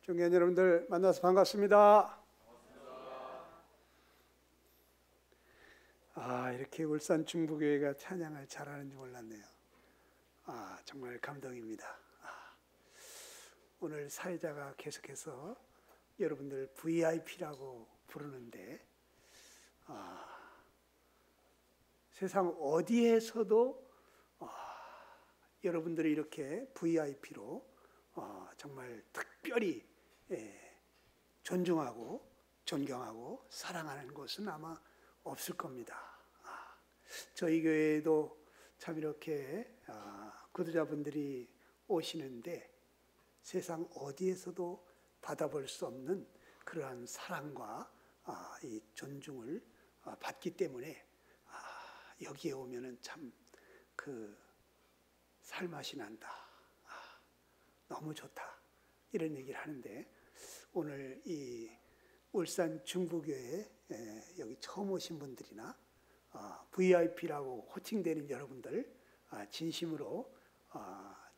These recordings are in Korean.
존경하는 여러분들 만나서 반갑습니다. 이렇게 울산 중부교회가 찬양을 잘하는지 몰랐네요. 정말 감동입니다. 오늘 사회자가 계속해서 여러분들 VIP라고 부르는데 세상 어디에서도 여러분들이 이렇게 VIP로 정말 특별히 존중하고 존경하고 사랑하는 곳은 아마 없을 겁니다. 저희 교회에도 참 이렇게 구두자분들이 오시는데 세상 어디에서도 받아볼 수 없는 그러한 사랑과 이 존중을 받기 때문에 여기에 오면은 참 그 살맛이 난다. 너무 좋다. 이런 얘기를 하는데 오늘 이 울산 중부교회 여기 처음 오신 분들이나 VIP라고 호칭되는 여러분들 진심으로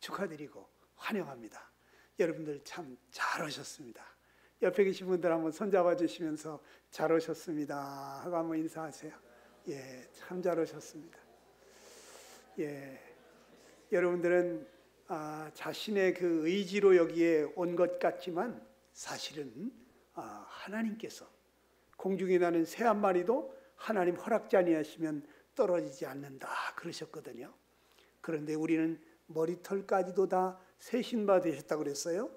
축하드리고 환영합니다. 여러분들 참 잘 오셨습니다. 옆에 계신 분들 한번 손잡아 주시면서 잘 오셨습니다 하고 한번 인사하세요. 참 잘 오셨습니다. 여러분들은 자신의 그 의지로 여기에 온 것 같지만 사실은 하나님께서 공중에 나는 새 한 마리도 하나님 허락지 아니하시면 떨어지지 않는다 그러셨거든요. 그런데 우리는 머리털까지도 다 새 신바 되셨다고 그랬어요.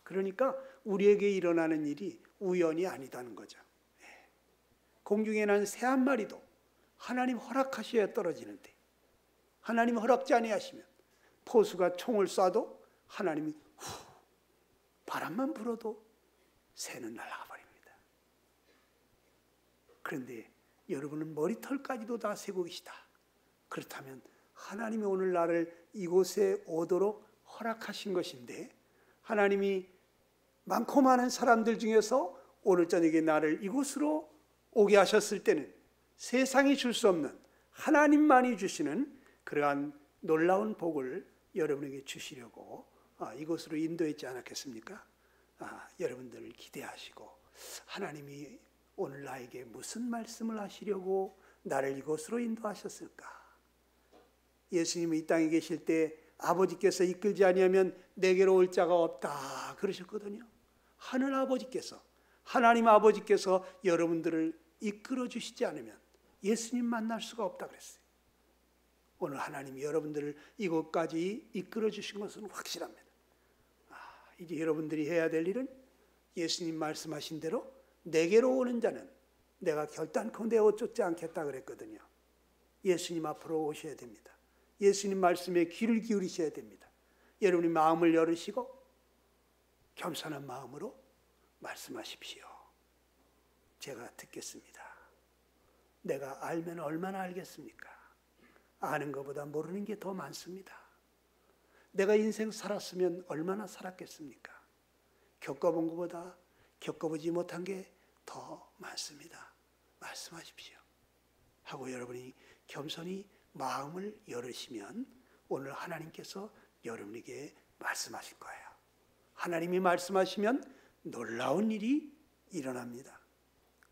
그러니까 우리에게 일어나는 일이 우연이 아니다는 거죠. 공중에 나는 새 한 마리도 하나님 허락하셔야 떨어지는데 하나님 허락지 아니하시면 포수가 총을 쏴도 하나님이 바람만 불어도 새는 날아가 버립니다. 그런데 여러분은 머리털까지도 다 세고 계시다. 그렇다면 하나님이 오늘 나를 이곳에 오도록 허락하신 것인데 하나님이 많고 많은 사람들 중에서 오늘 저녁에 나를 이곳으로 오게 하셨을 때는 세상이 줄 수 없는 하나님만이 주시는 그러한 놀라운 복을 여러분에게 주시려고 이곳으로 인도했지 않았겠습니까? 여러분들을 기대하시고 하나님이 오늘 나에게 무슨 말씀을 하시려고 나를 이곳으로 인도하셨을까? 예수님이 이 땅에 계실 때 아버지께서 이끌지 아니하면 내게로 올 자가 없다 그러셨거든요. 하늘 아버지께서 하나님 아버지께서 여러분들을 이끌어 주시지 않으면 예수님 만날 수가 없다 그랬어요. 오늘 하나님이 여러분들을 이곳까지 이끌어 주신 것은 확실합니다. 이제 여러분들이 해야 될 일은 예수님 말씀하신 대로 내게로 오는 자는 내가 결단코 내어 쫓지 않겠다 그랬거든요. 예수님 앞으로 오셔야 됩니다. 예수님 말씀에 귀를 기울이셔야 됩니다. 여러분이 마음을 열으시고 겸손한 마음으로 말씀하십시오. 제가 듣겠습니다. 내가 알면 얼마나 알겠습니까? 아는 것보다 모르는 게 더 많습니다. 내가 인생 살았으면 얼마나 살았겠습니까? 겪어본 것보다 겪어보지 못한 게 더 많습니다. 말씀하십시오. 하고 여러분이 겸손히 마음을 열으시면 오늘 하나님께서 여러분에게 말씀하실 거예요. 하나님이 말씀하시면 놀라운 일이 일어납니다.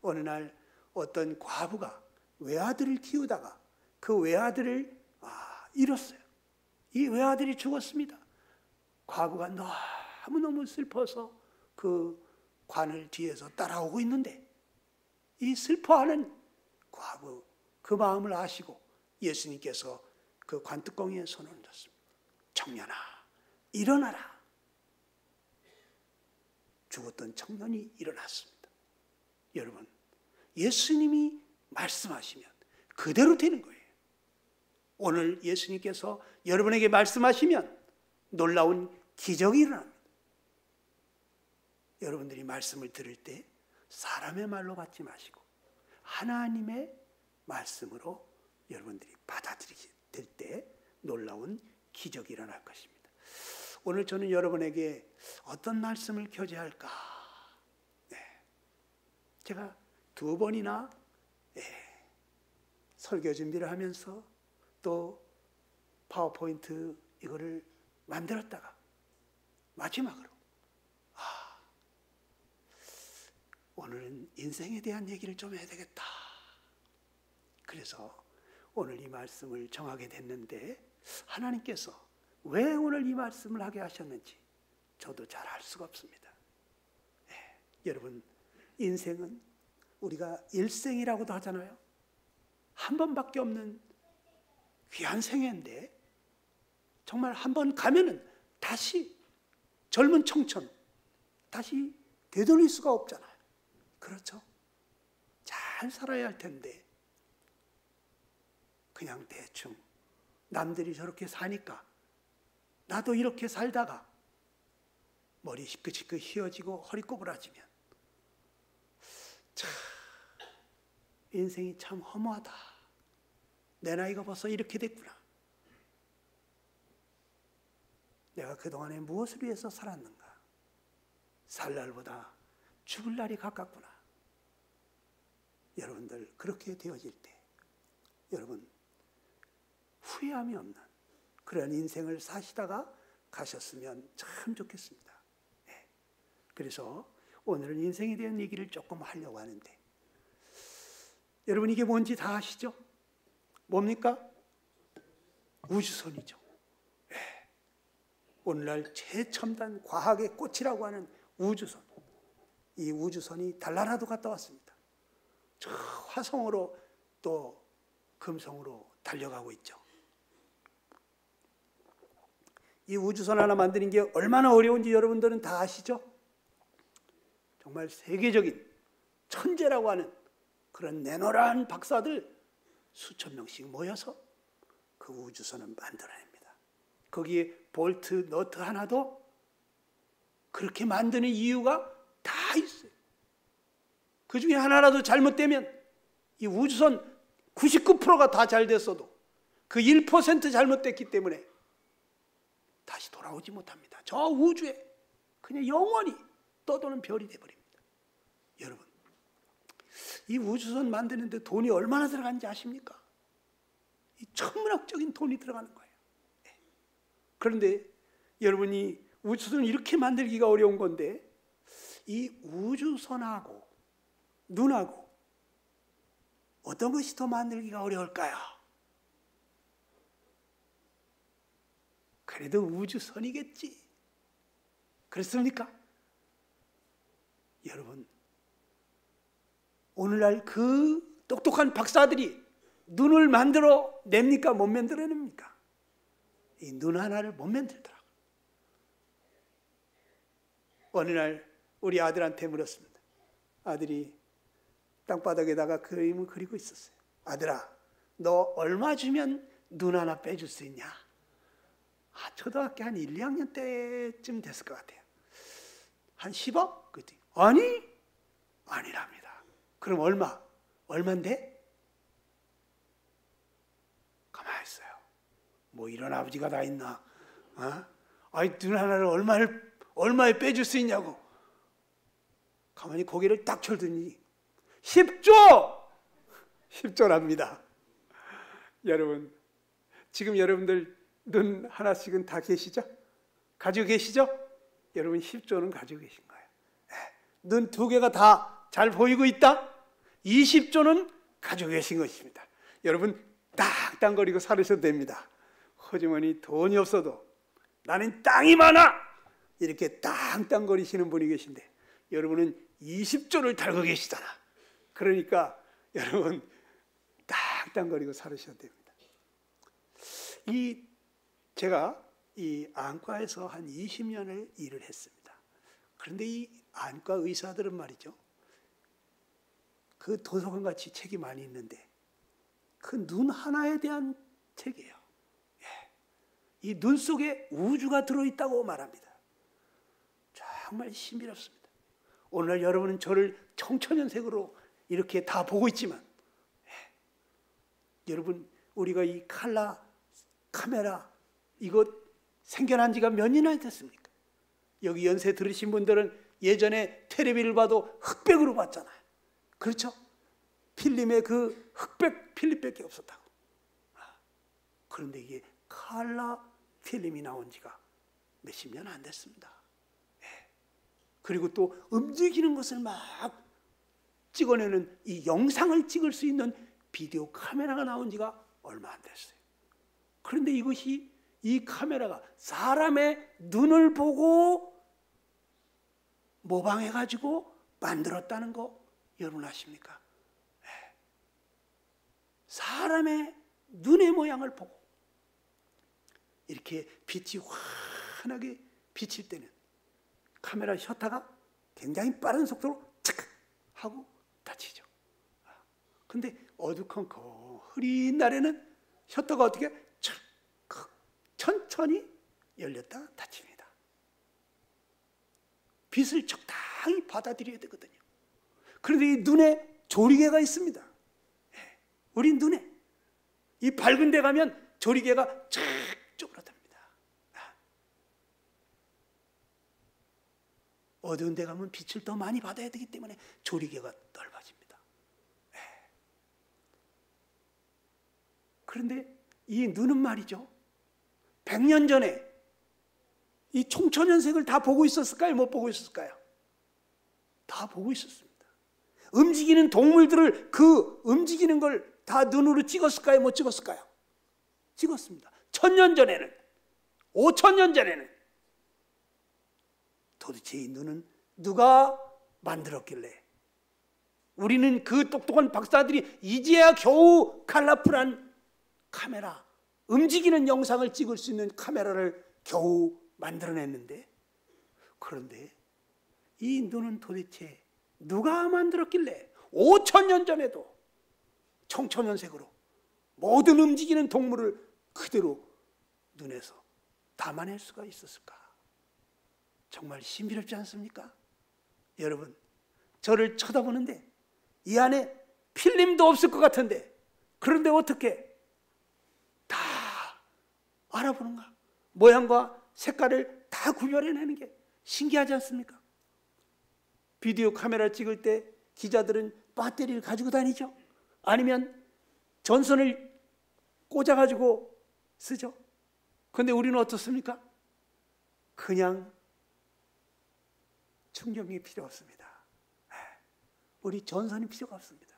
어느 날 어떤 과부가 외아들을 키우다가 그 외아들을 잃었어요. 이 외아들이 죽었습니다. 과부가 너무너무 슬퍼서 그 관을 뒤에서 따라오고 있는데 이 슬퍼하는 과부 그 마음을 아시고 예수님께서 그 관뚜껑이에 손을 얹었습니다. 청년아 일어나라. 죽었던 청년이 일어났습니다. 여러분 예수님이 말씀하시면 그대로 되는 거예요. 오늘 예수님께서 여러분에게 말씀하시면 놀라운 기적이 일어납니다. 여러분들이 말씀을 들을 때 사람의 말로 받지 마시고 하나님의 말씀으로 여러분들이 받아들이실 때 놀라운 기적이 일어날 것입니다. 오늘 저는 여러분에게 어떤 말씀을 교제할까? 제가 2번이나 설교 준비를 하면서 또 파워포인트 이거를 만들었다가 마지막으로 오늘은 인생에 대한 얘기를 좀 해야 되겠다. 그래서 오늘 이 말씀을 정하게 됐는데 하나님께서 왜 오늘 이 말씀을 하게 하셨는지 저도 잘 알 수가 없습니다. 여러분, 인생은 우리가 일생이라고도 하잖아요. 한 번밖에 없는 귀한 생애인데 정말 한 번 가면은 다시 젊은 청춘 다시 되돌릴 수가 없잖아요. 그렇죠? 잘 살아야 할 텐데 그냥 대충 남들이 저렇게 사니까 나도 이렇게 살다가 머리 시끄시끄 휘어지고 허리 꼬부라지면 참 인생이 참 허무하다. 내 나이가 벌써 이렇게 됐구나. 내가 그동안에 무엇을 위해서 살았는가? 살 날보다 죽을 날이 가깝구나. 여러분들 그렇게 되어질 때 여러분 후회함이 없는 그런 인생을 사시다가 가셨으면 참 좋겠습니다. 그래서 오늘은 인생에 대한 얘기를 조금 하려고 하는데 여러분 이게 뭔지 다 아시죠? 뭡니까? 우주선이죠. 오늘날 최첨단 과학의 꽃이라고 하는 우주선. 이 우주선이 달나라도 갔다 왔습니다. 저 화성으로 또 금성으로 달려가고 있죠. 이 우주선 하나 만드는 게 얼마나 어려운지 여러분들은 다 아시죠? 정말 세계적인 천재라고 하는 그런 내노란 박사들 수천 명씩 모여서 그 우주선을 만들어냅니다. 거기에 볼트, 너트 하나도 그렇게 만드는 이유가 다 있어요. 그 중에 하나라도 잘못되면 이 우주선 99%가 다 잘 됐어도 그 1% 잘못됐기 때문에 다시 돌아오지 못합니다. 저 우주에 그냥 영원히 떠도는 별이 되어버립니다. 여러분, 이 우주선 만드는데 돈이 얼마나 들어가는지 아십니까? 이 천문학적인 돈이 들어가는 거예요. 그런데 여러분이 우주선을 이렇게 만들기가 어려운 건데 이 우주선하고 눈하고 어떤 것이 더 만들기가 어려울까요? 그래도 우주선이겠지. 그렇습니까? 여러분, 오늘날 그 똑똑한 박사들이 눈을 만들어 냅니까? 못 만들어냅니까? 이 눈 하나를 못 만들더라고요. 어느 날 우리 아들한테 물었습니다. 아들이 땅바닥에다가 그림을 그리고 있었어요. 아들아, 너 얼마 주면 눈 하나 빼줄 수 있냐? 초등학교 한 1, 2학년 때쯤 됐을 것 같아요. 한 10억? 그랬더니 아니, 아니랍니다. 그럼 얼마? 얼만데? 가만히 있어요. 뭐 이런 아버지가 다 있나? 아이, 눈 하나를 얼마에 빼줄 수 있냐고. 가만히 고개를 딱 쳐들더니 10조! 10조랍니다. 여러분, 지금 여러분들 눈 하나씩은 다 계시죠? 가지고 계시죠? 여러분 10조는 가지고 계신 거예요. 눈 2개가 다 잘 보이고 있다? 20조는 가지고 계신 것입니다. 여러분 땅땅거리고 살으셔도 됩니다. 허주머니 돈이 없어도 나는 땅이 많아! 이렇게 땅땅거리시는 분이 계신데 여러분은 20조를 달고 계시잖아. 그러니까 여러분 땅땅거리고 살으셔도 됩니다. 제가 이 안과에서 한 20년을 일을 했습니다. 그런데 이 안과 의사들은 말이죠. 그 도서관 같이 책이 많이 있는데 그 눈 하나에 대한 책이에요. 이 눈 속에 우주가 들어있다고 말합니다. 정말 신비롭습니다. 오늘 여러분은 저를 청천연색으로 이렇게 다 보고 있지만 여러분 우리가 이 카메라 이거 생겨난 지가 몇 년이나 됐습니까? 여기 연세 들으신 분들은 예전에 텔레비를 봐도 흑백으로 봤잖아요. 그렇죠? 필름에 그 흑백 필름밖에 없었다고. 그런데 이게 컬러 필름이 나온 지가 몇십 년 안 됐습니다. 그리고 또 움직이는 것을 막 찍어내는 이 영상을 찍을 수 있는 비디오 카메라가 나온 지가 얼마 안 됐어요. 그런데 이것이 이 카메라가 사람의 눈을 보고 모방해가지고 만들었다는 거 여러분 아십니까? 네. 사람의 눈의 모양을 보고 이렇게 빛이 환하게 비칠 때는 카메라 셔터가 굉장히 빠른 속도로 착 하고 닫히죠. 근데 어두컴컴 흐린 날에는 셔터가 어떻게 착 천천히 열렸다 닫힙니다. 빛을 적당히 받아들여야 되거든요. 그런데 이 눈에 조리개가 있습니다. 우리 눈에 이 밝은 데 가면 조리개가 쫙 쪼그라듭니다. 어두운 데 가면 빛을 더 많이 받아야 되기 때문에 조리개가 넓어집니다. 그런데 이 눈은 말이죠, 100년 전에 이 총천연색을 다 보고 있었을까요? 못 보고 있었을까요? 다 보고 있었습니다. 움직이는 동물들을 그 움직이는 걸 다 눈으로 찍었을까요? 못 찍었을까요? 찍었습니다. 1000년 전에는, 5000년 전에는 도대체 이 눈은 누가 만들었길래 우리는 그 똑똑한 박사들이 이제야 겨우 컬러풀한 카메라, 움직이는 영상을 찍을 수 있는 카메라를 겨우 만들어냈는데, 그런데 이 눈은 도대체 누가 만들었길래 5000년 전에도 청천연색으로 모든 움직이는 동물을 그대로 눈에서 담아낼 수가 있었을까? 정말 신비롭지 않습니까? 여러분, 저를 쳐다보는데 이 안에 필름도 없을 것 같은데, 그런데 어떻게 다 알아보는가? 모양과 색깔을 다 구별해내는 게 신기하지 않습니까? 비디오 카메라 찍을 때 기자들은 배터리를 가지고 다니죠. 아니면 전선을 꽂아가지고 쓰죠. 그런데 우리는 어떻습니까? 그냥 충전기 필요 없습니다. 우리 전선이 필요가 없습니다.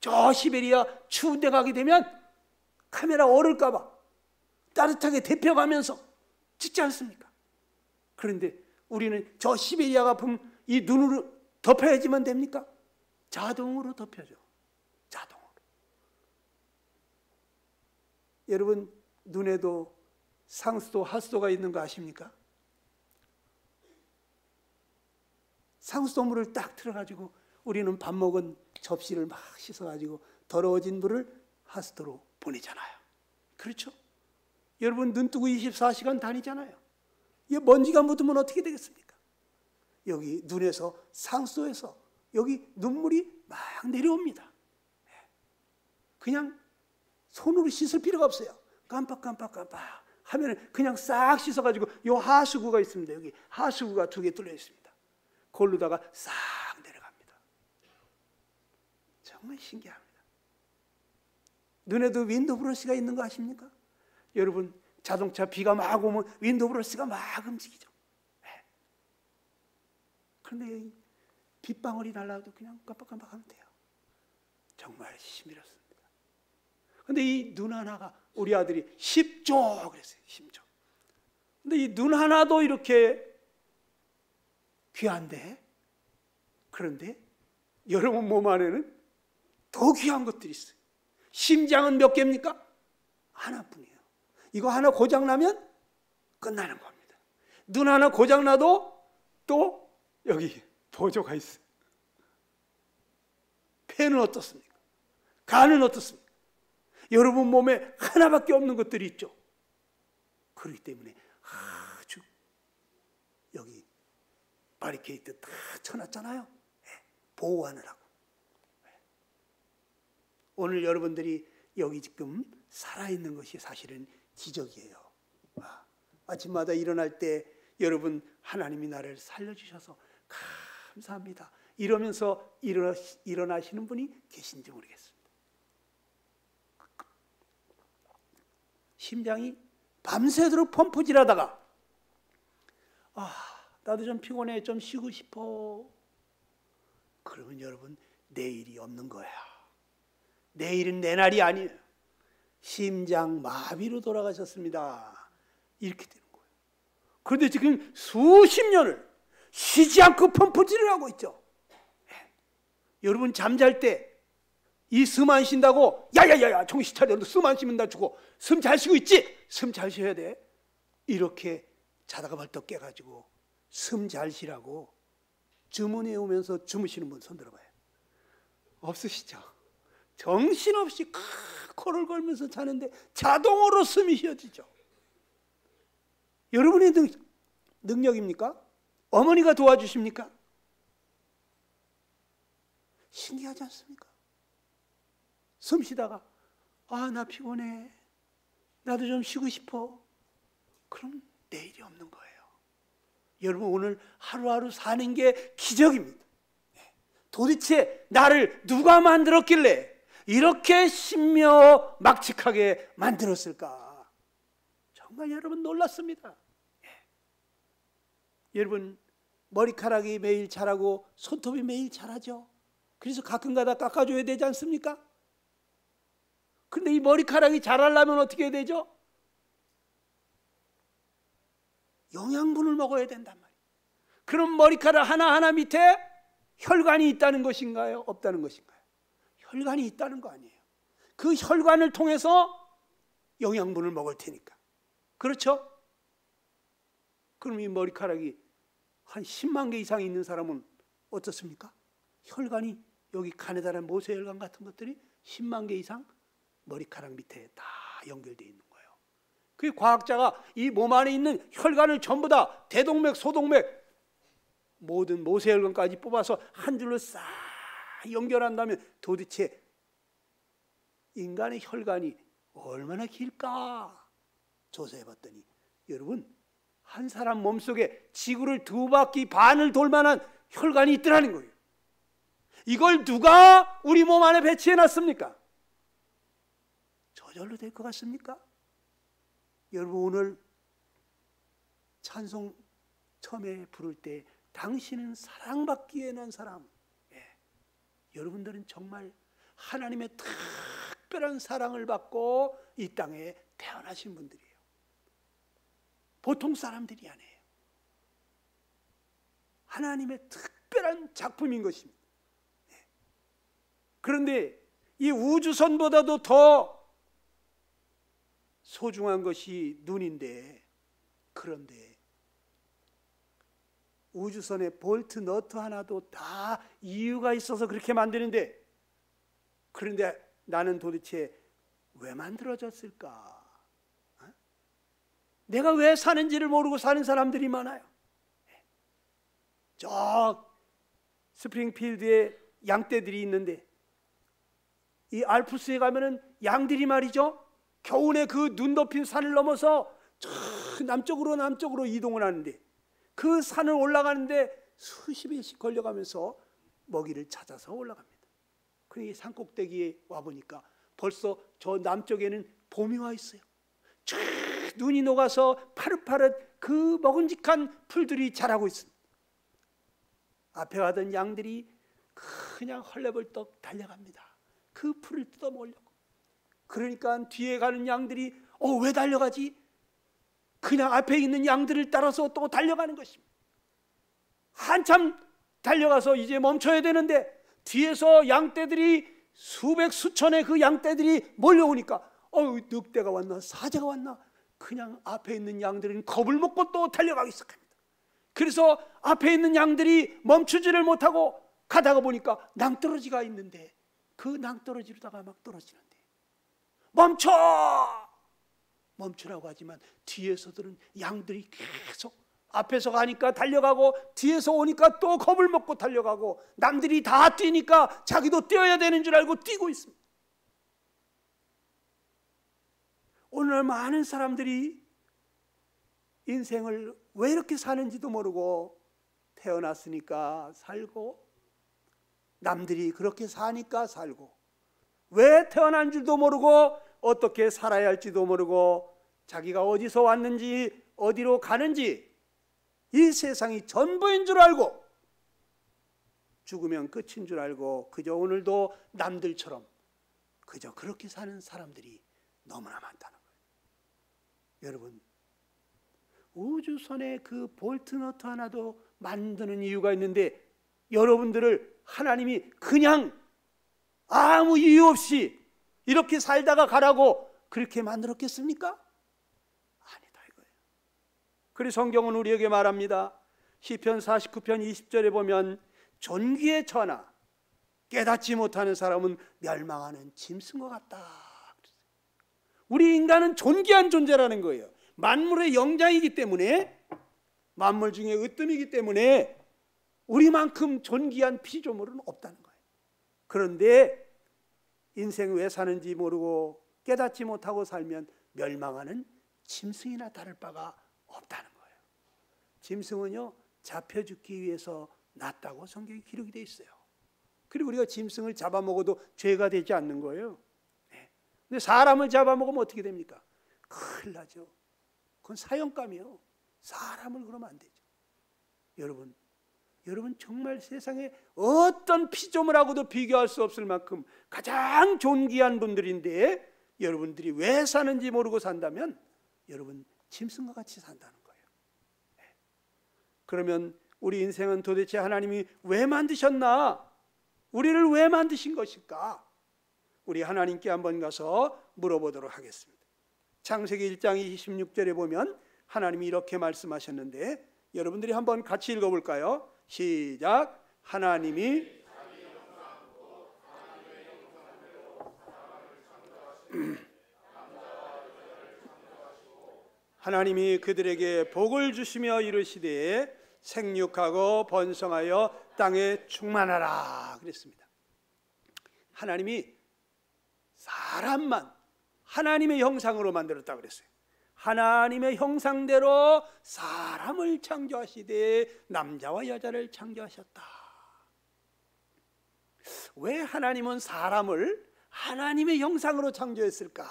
저 시베리아 추운 데 가게 되면 카메라 얼을까 봐 따뜻하게 데펴가면서 찍지 않습니까? 그런데 우리는 저 시베리아가 이 눈으로 덮여야지만 됩니까? 자동으로 덮여져. 자동으로. 여러분, 눈에도 상수도, 하수도가 있는 거 아십니까? 상수도물을 딱 틀어가지고 우리는 밥 먹은 접시를 막 씻어가지고 더러워진 물을 하수도로 보내잖아요. 그렇죠? 여러분, 눈 뜨고 24시간 다니잖아요. 이 먼지가 묻으면 어떻게 되겠습니까? 여기 눈에서, 상수도에서 여기 눈물이 막 내려옵니다. 그냥 손으로 씻을 필요가 없어요. 깜빡 하면 그냥 싹 씻어가지고 요 하수구가 있습니다. 여기 하수구가 2개 뚫려 있습니다. 그걸로다가 싹 내려갑니다. 정말 신기합니다. 눈에도 윈도우 브러쉬가 있는 거 아십니까? 여러분, 자동차 비가 막 오면 윈도우 브러쉬가 막 움직이죠. 그런데 빗방울이 날라도 그냥 깜빡하면 돼요. 정말 신비롭습니다. 그런데 이 눈 하나가, 우리 아들이 10조 그랬어요. 10조. 근데 이 눈 하나도 이렇게 귀한데, 그런데 여러분 몸 안에는 더 귀한 것들이 있어요. 심장은 몇 개입니까? 하나뿐이에요. 이거 하나 고장나면 끝나는 겁니다. 눈 하나 고장나도 또 여기 보조가 있어요. 폐는 어떻습니까? 간은 어떻습니까? 여러분 몸에 하나밖에 없는 것들이 있죠. 그렇기 때문에 아주 여기 바리케이트 다 쳐놨잖아요. 보호하느라고. 오늘 여러분들이 여기 지금 살아있는 것이 사실은 기적이에요. 아침마다 일어날 때 여러분, 하나님이 나를 살려주셔서 감사합니다 이러면서 일어나시는 분이 계신지 모르겠습니다. 심장이 밤새도록 펌프질하다가 나도 좀 피곤해, 좀 쉬고 싶어. 그러면 여러분, 내일이 없는 거야. 내일은 내 날이 아니에요. 심장 마비로 돌아가셨습니다. 이렇게 되는 거예요. 그런데 지금 수십 년을 쉬지 않고 펌프질을 하고 있죠. 여러분 잠잘 때 이 숨 안 쉰다고 야야야야 정신 차려, 너 숨 안 쉬면 나 죽어. 숨 잘 쉬고 있지? 숨 잘 쉬어야 돼. 이렇게 자다가 벌떡 깨가지고 숨 잘 쉬라고 주문해 오면서 주무시는 분 손 들어봐요. 없으시죠? 정신없이 코를 걸면서 자는데 자동으로 숨이 쉬어지죠. 여러분의 능력입니까? 어머니가 도와주십니까? 신기하지 않습니까? 숨 쉬다가 나 피곤해, 나도 좀 쉬고 싶어. 그럼 내일이 없는 거예요. 여러분 오늘 하루하루 사는 게 기적입니다. 도대체 나를 누가 만들었길래 이렇게 신묘막측하게 만들었을까? 정말 여러분 놀랐습니다. 여러분 머리카락이 매일 자라고 손톱이 매일 자라죠. 그래서 가끔가다 깎아줘야 되지 않습니까? 근데 이 머리카락이 자라려면 어떻게 해야 되죠? 영양분을 먹어야 된단 말이에요. 그럼 머리카락 하나하나 밑에 혈관이 있다는 것인가요? 없다는 것인가요? 혈관이 있다는 거 아니에요. 그 혈관을 통해서 영양분을 먹을 테니까. 그렇죠? 그럼 이 머리카락이 한 10만 개 이상 있는 사람은 어떻습니까? 혈관이 여기 간에다란 모세혈관 같은 것들이 10만 개 이상 머리카락 밑에 다 연결되어 있는 거예요. 그 과학자가 이 몸 안에 있는 혈관을 전부 다 대동맥, 소동맥, 모든 모세혈관까지 뽑아서 한 줄로 싹 연결한다면 도대체 인간의 혈관이 얼마나 길까 조사해봤더니 여러분 한 사람 몸속에 지구를 2바퀴 반을 돌 만한 혈관이 있더라는 거예요. 이걸 누가 우리 몸 안에 배치해놨습니까? 저절로 될 것 같습니까? 여러분 오늘 찬송 처음에 부를 때 당신은 사랑받기에 난 사람. 여러분들은 정말 하나님의 특별한 사랑을 받고 이 땅에 태어나신 분들이에요. 보통 사람들이 아니에요. 하나님의 특별한 작품인 것입니다. 그런데 이 우주선보다도 더 소중한 것이 눈인데, 그런데 우주선에 볼트 너트 하나도 다 이유가 있어서 그렇게 만드는데, 그런데 나는 도대체 왜 만들어졌을까? 내가 왜 사는지를 모르고 사는 사람들이 많아요. 저 스프링필드에 양떼들이 있는데 이 알프스에 가면은 양들이 말이죠, 겨우내 그 눈 덮인 산을 넘어서 저 남쪽으로 이동을 하는데 그 산을 올라가는데 수십 일씩 걸려가면서 먹이를 찾아서 올라갑니다. 그러니 산 꼭대기에 와보니까 벌써 저 남쪽에는 봄이 와 있어요. 쫙 눈이 녹아서 파릇파릇 그 먹음직한 풀들이 자라고 있습니다. 앞에 가던 양들이 그냥 헐레벌떡 달려갑니다. 그 풀을 뜯어먹으려고. 그러니까 뒤에 가는 양들이 왜 달려가지? 그냥 앞에 있는 양들을 따라서 또 달려가는 것입니다. 한참 달려가서 이제 멈춰야 되는데 뒤에서 양떼들이 수백 수천의 그 양떼들이 몰려오니까 늑대가 왔나 사자가 왔나 그냥 앞에 있는 양들은 겁을 먹고 또 달려가기 시작합니다. 그래서 앞에 있는 양들이 멈추지를 못하고 가다가 보니까 낭떠러지가 있는데 그 낭떠러지로다가 막 떨어지는데 멈추라고 하지만 뒤에서들은 양들이 계속 앞에서 가니까 달려가고 뒤에서 오니까 또 겁을 먹고 달려가고 남들이 다 뛰니까 자기도 뛰어야 되는 줄 알고 뛰고 있습니다. 오늘 많은 사람들이 인생을 왜 이렇게 사는지도 모르고 태어났으니까 살고 남들이 그렇게 사니까 살고 왜 태어난 줄도 모르고 어떻게 살아야 할지도 모르고 자기가 어디서 왔는지 어디로 가는지 이 세상이 전부인 줄 알고 죽으면 끝인 줄 알고 그저 오늘도 남들처럼 그저 그렇게 사는 사람들이 너무나 많다는 거예요. 여러분, 우주선에 그 볼트너트 하나도 만드는 이유가 있는데 여러분들을 하나님이 그냥 아무 이유 없이 이렇게 살다가 가라고 그렇게 만들었겠습니까? 아니다 이거예요. 그래서 성경은 우리에게 말합니다. 시편 49편 20절에 보면 존귀에 처하나 깨닫지 못하는 사람은 멸망하는 짐승과 같다. 우리 인간은 존귀한 존재라는 거예요. 만물의 영장이기 때문에, 만물 중에 으뜸이기 때문에 우리만큼 존귀한 피조물은 없다는 거예요. 그런데 인생 왜 사는지 모르고 깨닫지 못하고 살면 멸망하는 짐승이나 다를 바가 없다는 거예요. 짐승은요, 잡혀 죽기 위해서 났다고 성경에 기록이 되어 있어요. 그리고 우리가 짐승을 잡아먹어도 죄가 되지 않는 거예요. 근데 사람을 잡아먹으면 어떻게 됩니까? 큰일 나죠. 그건 사형감이요. 사람을 그러면 안 되죠. 여러분 정말 세상에 어떤 피조물하고도 비교할 수 없을 만큼 가장 존귀한 분들인데 여러분들이 왜 사는지 모르고 산다면 여러분 짐승과 같이 산다는 거예요. 그러면 우리 인생은 도대체 하나님이 왜 만드셨나? 우리를 왜 만드신 것일까? 우리 하나님께 한번 가서 물어보도록 하겠습니다. 창세기 1장 26절에 보면 하나님이 이렇게 말씀하셨는데 여러분들이 한번 같이 읽어볼까요? 시작. 하나님이 하나님이 그들에게 복을 주시며 이르시되 생육하고 번성하여 땅에 충만하라 그랬습니다. 하나님이 사람만 하나님의 형상으로 만들었다고 그랬어요. 하나님의 형상대로 사람을 창조하시되 남자와 여자를 창조하셨다. 왜 하나님은 사람을 하나님의 형상으로 창조했을까?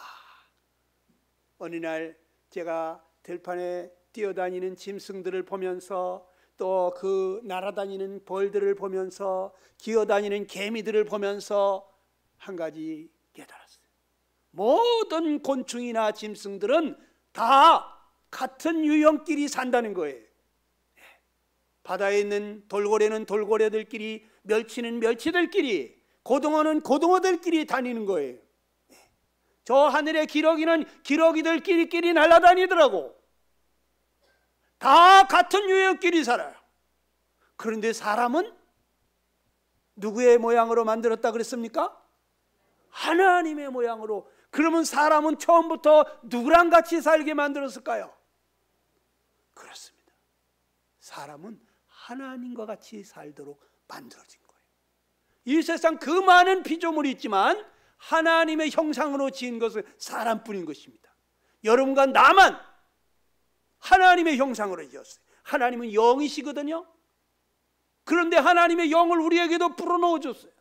어느 날 제가 들판에 뛰어다니는 짐승들을 보면서 또 그 날아다니는 벌들을 보면서 기어다니는 개미들을 보면서 한 가지 깨달았어요. 모든 곤충이나 짐승들은 다 같은 유형끼리 산다는 거예요. 바다에 있는 돌고래는 돌고래들끼리, 멸치는 멸치들끼리, 고등어는 고등어들끼리 다니는 거예요. 저 하늘의 기러기는 기러기들끼리 날아다니더라고. 다 같은 유형끼리 살아요. 그런데 사람은 누구의 모양으로 만들었다 그랬습니까? 하나님의 모양으로. 그러면 사람은 처음부터 누구랑 같이 살게 만들었을까요? 그렇습니다. 사람은 하나님과 같이 살도록 만들어진 거예요. 이 세상 그 많은 피조물이 있지만 하나님의 형상으로 지은 것은 사람뿐인 것입니다. 여러분과 나만 하나님의 형상으로 지었어요. 하나님은 영이시거든요. 그런데 하나님의 영을 우리에게도 불어넣어 줬어요.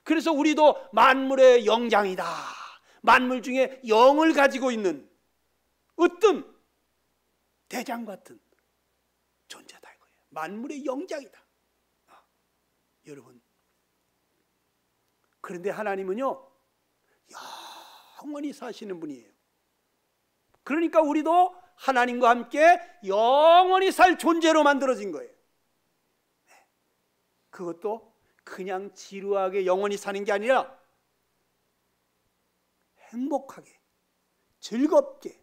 그래서 우리도 만물의 영장이다. 만물 중에 영을 가지고 있는 으뜸 대장 같은 존재다 이거예요. 만물의 영장이다. 여러분, 그런데 하나님은요 영원히 사시는 분이에요. 그러니까 우리도 하나님과 함께 영원히 살 존재로 만들어진 거예요. 그것도 그냥 지루하게 영원히 사는 게 아니라 행복하게 즐겁게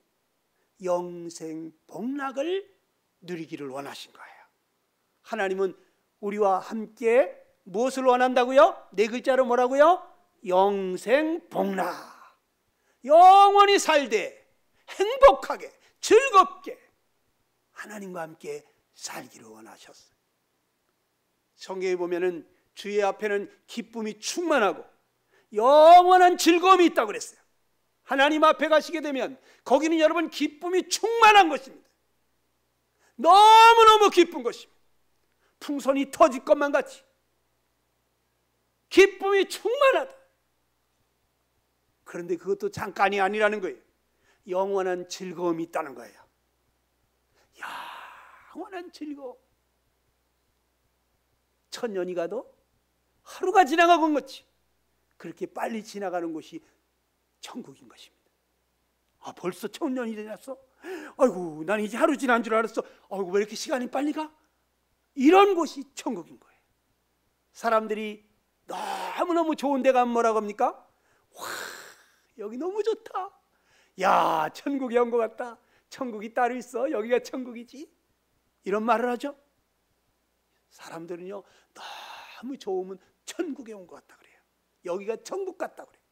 영생 복락을 누리기를 원하신 거예요. 하나님은 우리와 함께 무엇을 원한다고요? 네 글자로 뭐라고요? 영생 복락. 영원히 살되 행복하게 즐겁게 하나님과 함께 살기를 원하셨어요. 성경에 보면은 주의 앞에는 기쁨이 충만하고 영원한 즐거움이 있다고 그랬어요. 하나님 앞에 가시게 되면 거기는 여러분 기쁨이 충만한 것입니다. 너무너무 기쁜 것입니다. 풍선이 터질 것만 같이 기쁨이 충만하다. 그런데 그것도 잠깐이 아니라는 거예요. 영원한 즐거움이 있다는 거예요. 영원한 즐거움. 1000년이 가도 하루가 지나가는 것이 그렇게 빨리 지나가는 곳이 천국인 것입니다. 아, 벌써 1000년이 지났어? 아이고, 난 이제 하루 지난 줄 알았어. 아이고, 왜 이렇게 시간이 빨리 가? 이런 곳이 천국인 거예요. 사람들이 너무너무 좋은 데 가면 뭐라고 합니까? 와, 여기 너무 좋다. 야, 천국에 온 것 같다. 천국이 따로 있어. 여기가 천국이지. 이런 말을 하죠. 사람들은요, 너무 좋으면 천국에 온 것 같다 그래요. 여기가 천국 같다 그래요.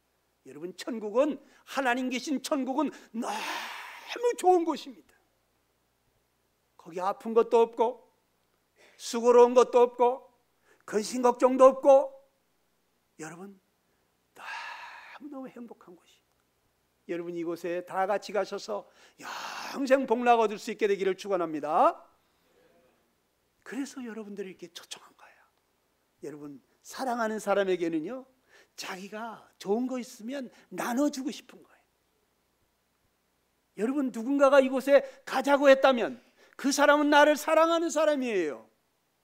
여러분, 천국은, 하나님 계신 천국은 너무 좋은 곳입니다. 거기 아픈 것도 없고 수고로운 것도 없고 근심 걱정도 없고, 여러분, 너무너무 행복한 곳이. 여러분, 이곳에 다 같이 가셔서 영생 복락 얻을 수 있게 되기를 축원합니다. 그래서 여러분들이 이렇게 초청한 거예요. 여러분, 사랑하는 사람에게는요, 자기가 좋은 거 있으면 나눠주고 싶은 거예요. 여러분, 누군가가 이곳에 가자고 했다면 그 사람은 나를 사랑하는 사람이에요.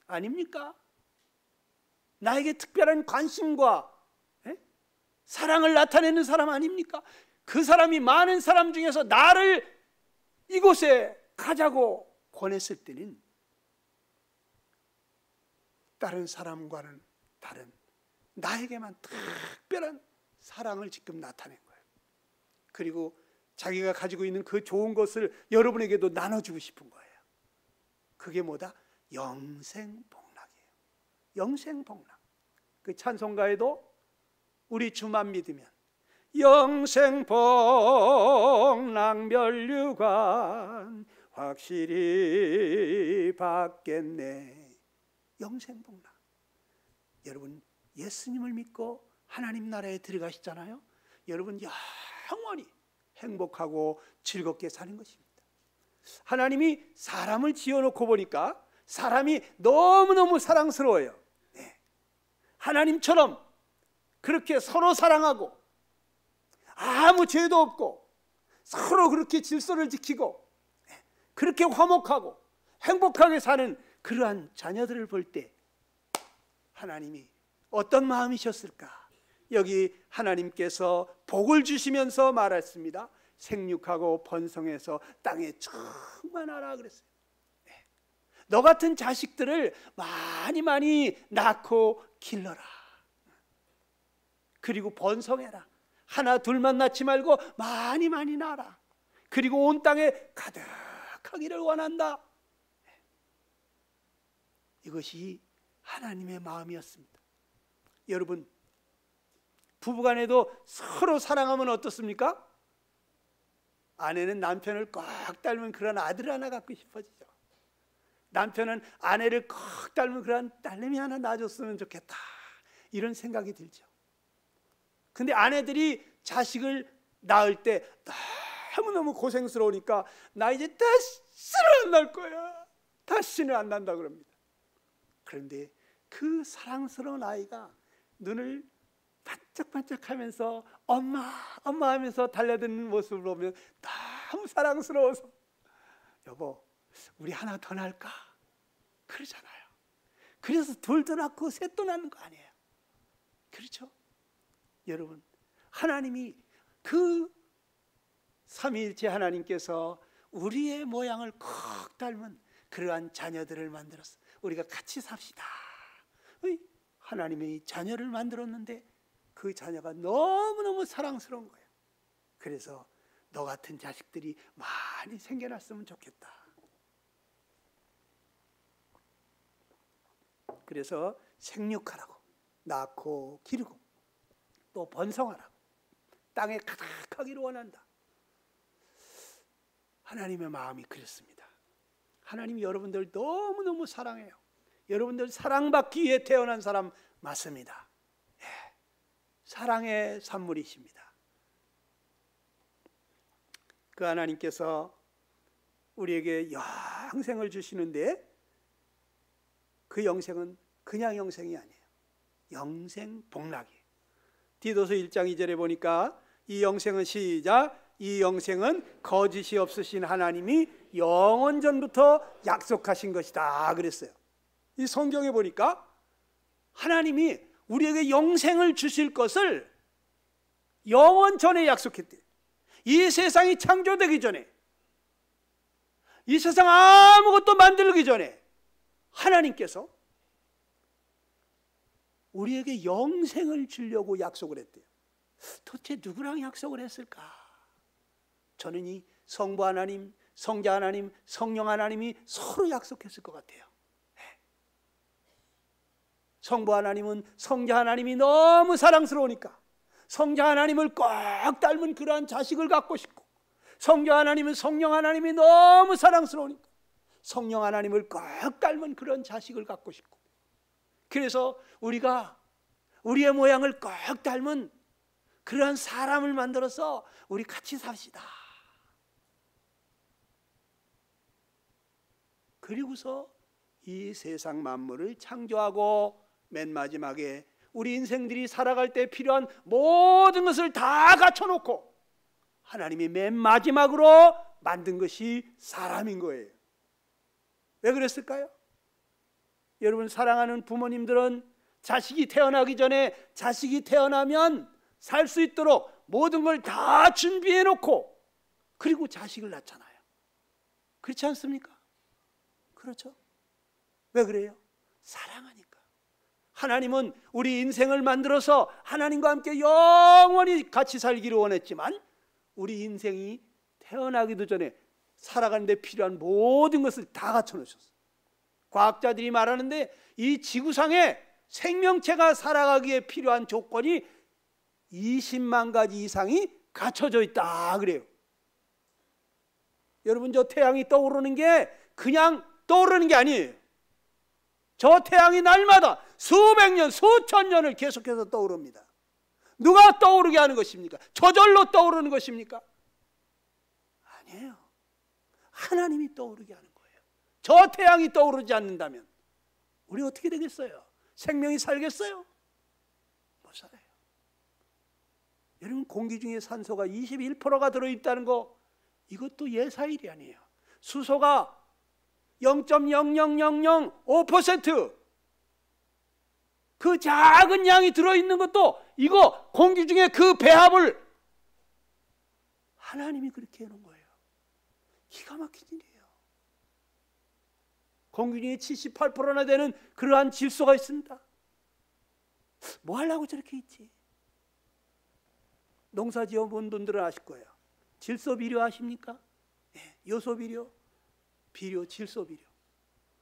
아닙니까? 나에게 특별한 관심과 사랑을 나타내는 사람 아닙니까? 그 사람이 많은 사람 중에서 나를 이곳에 가자고 권했을 때는 다른 사람과는 다른 나에게만 특별한 사랑을 지금 나타낸 거예요. 그리고 자기가 가지고 있는 그 좋은 것을 여러분에게도 나눠주고 싶은 거예요. 그게 뭐다? 영생복락이에요. 영생복락. 그 찬송가에도 우리 주만 믿으면 영생복락 면류관 확실히 받겠네. 영생복락. 여러분, 예수님을 믿고 하나님 나라에 들어가시잖아요. 여러분, 영원히 행복하고 즐겁게 사는 것입니다. 하나님이 사람을 지어놓고 보니까 사람이 너무너무 사랑스러워요. 네. 하나님처럼 그렇게 서로 사랑하고 아무 죄도 없고 서로 그렇게 질서를 지키고 그렇게 화목하고 행복하게 사는 그러한 자녀들을 볼 때 하나님이 어떤 마음이셨을까? 여기 하나님께서 복을 주시면서 말했습니다. 생육하고 번성해서 땅에 충만하라 그랬어요. 네. 너 같은 자식들을 많이 많이 낳고 길러라. 그리고 번성해라. 하나 둘만 낳지 말고 많이 많이 낳아라. 그리고 온 땅에 가득하기를 원한다. 네. 이것이 하나님의 마음이었습니다. 여러분, 부부간에도 서로 사랑하면 어떻습니까? 아내는 남편을 꼭 닮은 그런 아들 하나 갖고 싶어지죠. 남편은 아내를 꼭 닮은 그런 딸내미 하나 낳아줬으면 좋겠다, 이런 생각이 들죠. 근데 아내들이 자식을 낳을 때 너무너무 고생스러우니까 나 이제 다시는 안 낳을 거야, 다시는 안 난다 그럽니다. 그런데 그 사랑스러운 아이가 눈을 반짝반짝하면서 엄마 엄마 하면서 달려드는 모습을 보면 너무 사랑스러워서 여보, 우리 하나 더 낳을까? 그러잖아요. 그래서 둘도 낳고 셋도 낳는 거 아니에요. 그렇죠? 여러분, 하나님이 그 삼위일체 하나님께서 우리의 모양을 꼭 닮은 그러한 자녀들을 만들었어. 우리가 같이 삽시다. 하나님이 자녀를 만들었는데 그 자녀가 너무너무 사랑스러운 거예요. 그래서 너 같은 자식들이 많이 생겨났으면 좋겠다. 그래서 생육하라고, 낳고 기르고 또 번성하라고, 땅에 가득하기를 원한다. 하나님의 마음이 그렇습니다. 하나님이 여러분들 너무너무 사랑해요. 여러분들 사랑받기 위해 태어난 사람 맞습니다. 예, 사랑의 산물이십니다. 그 하나님께서 우리에게 영생을 주시는데 그 영생은 그냥 영생이 아니에요. 영생 복락이에요. 디도서 1장 2절에 보니까 이 영생은 시작, 이 영생은 거짓이 없으신 하나님이 영원 전부터 약속하신 것이다 그랬어요. 이 성경에 보니까 하나님이 우리에게 영생을 주실 것을 영원 전에 약속했대요. 이 세상이 창조되기 전에, 이 세상 아무것도 만들기 전에 하나님께서 우리에게 영생을 주려고 약속을 했대요. 도대체 누구랑 약속을 했을까? 저는 이 성부 하나님, 성자 하나님, 성령 하나님이 서로 약속했을 것 같아요. 성부 하나님은 성자 하나님이 너무 사랑스러우니까 성자 하나님을 꼭 닮은 그러한 자식을 갖고 싶고, 성자 하나님은 성령 하나님이 너무 사랑스러우니까 성령 하나님을 꼭 닮은 그런 자식을 갖고 싶고, 그래서 우리가 우리의 모양을 꼭 닮은 그러한 사람을 만들어서 우리 같이 삽시다. 그리고서 이 세상 만물을 창조하고 맨 마지막에 우리 인생들이 살아갈 때 필요한 모든 것을 다 갖춰놓고 하나님이 맨 마지막으로 만든 것이 사람인 거예요. 왜 그랬을까요? 여러분, 사랑하는 부모님들은 자식이 태어나기 전에 자식이 태어나면 살 수 있도록 모든 걸 다 준비해 놓고 그리고 자식을 낳잖아요. 그렇지 않습니까? 그렇죠? 왜 그래요? 사랑하니까. 하나님은 우리 인생을 만들어서 하나님과 함께 영원히 같이 살기를 원했지만 우리 인생이 태어나기도 전에 살아가는 데 필요한 모든 것을 다 갖춰놓으셨어요. 과학자들이 말하는데 이 지구상에 생명체가 살아가기에 필요한 조건이 20만 가지 이상이 갖춰져 있다 그래요. 여러분, 저 태양이 떠오르는 게 그냥 떠오르는 게 아니에요. 저 태양이 날마다 수백 년, 수천 년을 계속해서 떠오릅니다. 누가 떠오르게 하는 것입니까? 저절로 떠오르는 것입니까? 아니에요. 하나님이 떠오르게 하는 거예요. 저 태양이 떠오르지 않는다면 우리 어떻게 되겠어요? 생명이 살겠어요? 못 살아요. 여러분, 공기 중에 산소가 21%가 들어있다는 거, 이것도 예사일이 아니에요. 수소가 0.00005%, 그 작은 양이 들어있는 것도 이거 공기 중에 그 배합을 하나님이 그렇게 해놓은 거예요. 기가 막힌 일이에요. 공기 중에 78%나 되는 그러한 질소가 있습니다. 뭐 하려고 저렇게 있지? 농사 지어본 분들은 아실 거예요. 질소 비료 아십니까? 네, 요소 비료, 비료, 질소 비료.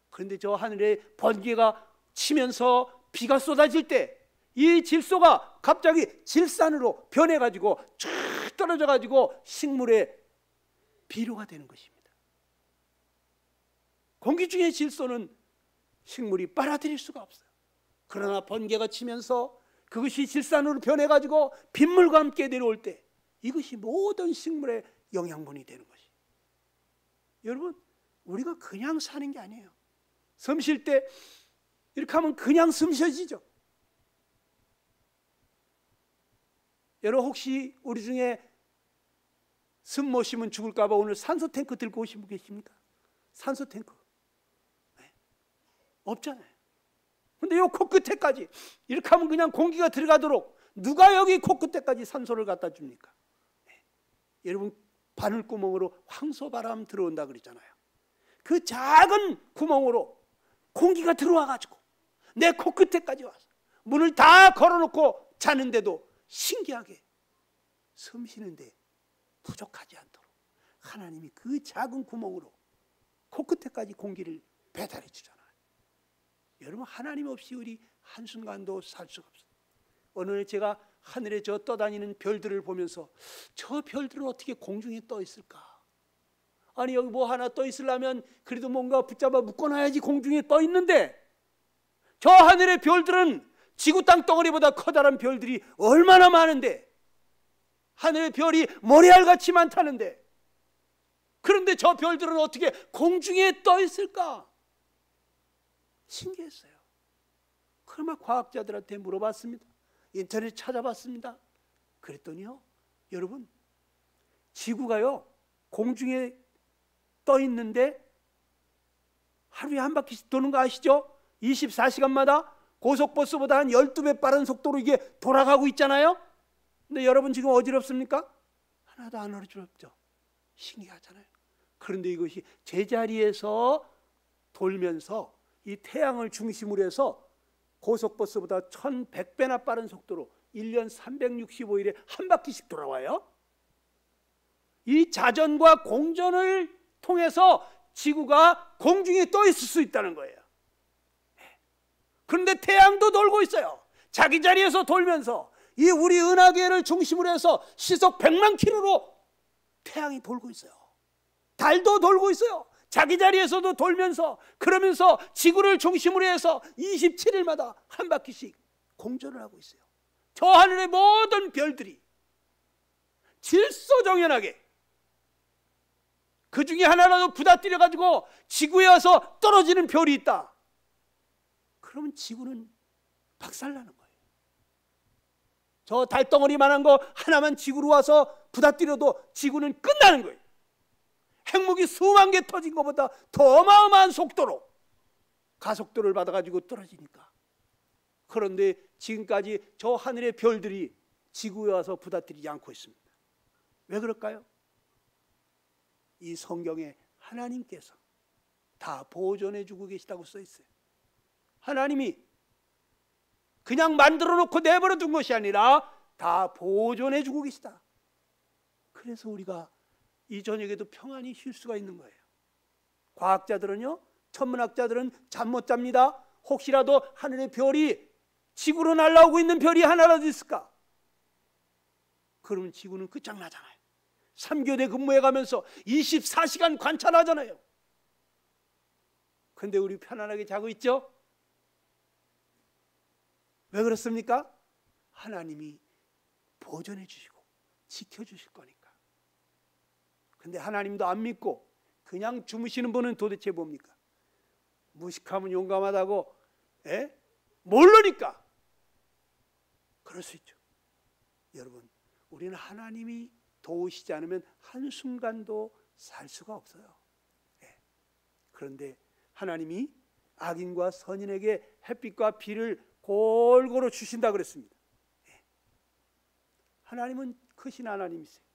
그런데 저 하늘에 번개가 치면서 비가 쏟아질 때 이 질소가 갑자기 질산으로 변해가지고 쫙 떨어져가지고 식물의 비료가 되는 것입니다. 공기 중의 질소는 식물이 빨아들일 수가 없어요. 그러나 번개가 치면서 그것이 질산으로 변해가지고 빗물과 함께 내려올 때 이것이 모든 식물의 영양분이 되는 것이. 여러분, 우리가 그냥 사는 게 아니에요. 숨 쉴 때 이렇게 하면 그냥 숨 쉬어지죠. 여러분, 혹시 우리 중에 숨 못 쉬면 죽을까 봐 오늘 산소 탱크 들고 오신 분 계십니까? 산소 탱크. 네. 없잖아요. 근데 요 코끝에까지 이렇게 하면 그냥 공기가 들어가도록 누가 여기 코끝에까지 산소를 갖다 줍니까? 네. 여러분, 바늘구멍으로 황소바람 들어온다 그랬잖아요. 그 작은 구멍으로 공기가 들어와가지고 내 코끝에까지 와서 문을 다 걸어놓고 자는데도 신기하게 숨 쉬는데 부족하지 않도록 하나님이 그 작은 구멍으로 코끝에까지 공기를 배달해 주잖아요. 여러분, 하나님 없이 우리 한순간도 살 수가 없어요. 어느 날 제가 하늘에 저 떠다니는 별들을 보면서 저 별들은 어떻게 공중에 떠 있을까? 아니, 여기 뭐 하나 떠 있으려면 그래도 뭔가 붙잡아 묶어놔야지 공중에 떠 있는데 저 하늘의 별들은 지구 땅덩어리보다 커다란 별들이 얼마나 많은데, 하늘의 별이 모래알같이 많다는데, 그런데 저 별들은 어떻게 공중에 떠 있을까? 신기했어요. 그러면 과학자들한테 물어봤습니다. 인터넷 찾아봤습니다. 그랬더니요, 여러분, 지구가요 공중에 떠 있는데 하루에 한 바퀴씩 도는 거 아시죠? 24시간마다 고속버스보다 한 12배 빠른 속도로 이게 돌아가고 있잖아요. 근데 여러분 지금 어지럽습니까? 하나도 안 어지럽죠. 신기하잖아요. 그런데 이것이 제자리에서 돌면서 이 태양을 중심으로 해서 고속버스보다 1100배나 빠른 속도로 1년 365일에 한 바퀴씩 돌아와요. 이 자전과 공전을 통해서 지구가 공중에 떠 있을 수 있다는 거예요. 그런데 태양도 돌고 있어요. 자기 자리에서 돌면서 이 우리 은하계를 중심으로 해서 시속 100만 킬로로 태양이 돌고 있어요. 달도 돌고 있어요. 자기 자리에서도 돌면서, 그러면서 지구를 중심으로 해서 27일마다 한 바퀴씩 공전을 하고 있어요. 저 하늘의 모든 별들이 질서정연하게, 그 중에 하나라도 부닥뜨려 가지고 지구에 와서 떨어지는 별이 있다, 그러면 지구는 박살나는 거예요. 저 달덩어리만한 거 하나만 지구로 와서 부닥뜨려도 지구는 끝나는 거예요. 핵무기 수만 개 터진 것보다 더 어마어마한 속도로 가속도를 받아가지고 떨어지니까. 그런데 지금까지 저 하늘의 별들이 지구에 와서 부닥뜨리지 않고 있습니다. 왜 그럴까요? 이 성경에 하나님께서 다 보존해 주고 계시다고 써 있어요. 하나님이 그냥 만들어 놓고 내버려 둔 것이 아니라 다 보존해 주고 계시다. 그래서 우리가 이 저녁에도 평안히 쉴 수가 있는 거예요. 과학자들은요, 천문학자들은 잠 못 잡니다. 혹시라도 하늘의 별이, 지구로 날아오고 있는 별이 하나라도 있을까? 그러면 지구는 끝장나잖아요. 3교대 근무해 가면서 24시간 관찰하잖아요. 근데 우리 편안하게 자고 있죠? 왜 그렇습니까? 하나님이 보존해 주시고 지켜주실 거니까. 근데 하나님도 안 믿고 그냥 주무시는 분은 도대체 뭡니까? 무식하면 용감하다고, 모르니까 그럴 수 있죠. 여러분, 우리는 하나님이 도우시지 않으면 한순간도 살 수가 없어요. 그런데 하나님이 악인과 선인에게 햇빛과 비를 골고루 주신다 그랬습니다. 하나님은 크신 하나님이세요.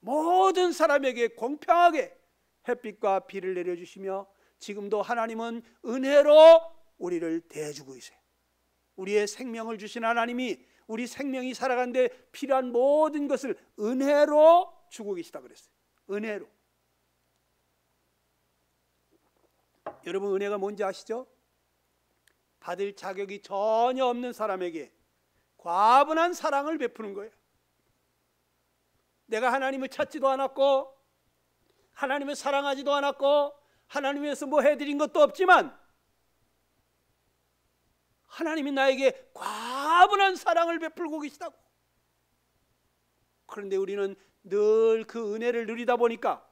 모든 사람에게 공평하게 햇빛과 비를 내려주시며 지금도 하나님은 은혜로 우리를 대해주고 계세요. 우리의 생명을 주신 하나님이 우리 생명이 살아가는데 필요한 모든 것을 은혜로 주고 계시다 그랬어요. 은혜로. 여러분, 은혜가 뭔지 아시죠? 받을 자격이 전혀 없는 사람에게 과분한 사랑을 베푸는 거예요. 내가 하나님을 찾지도 않았고 하나님을 사랑하지도 않았고 하나님 위해서 뭐 해드린 것도 없지만 하나님이 나에게 과분한 사랑을 베풀고 계시다고. 그런데 우리는 늘 그 은혜를 누리다 보니까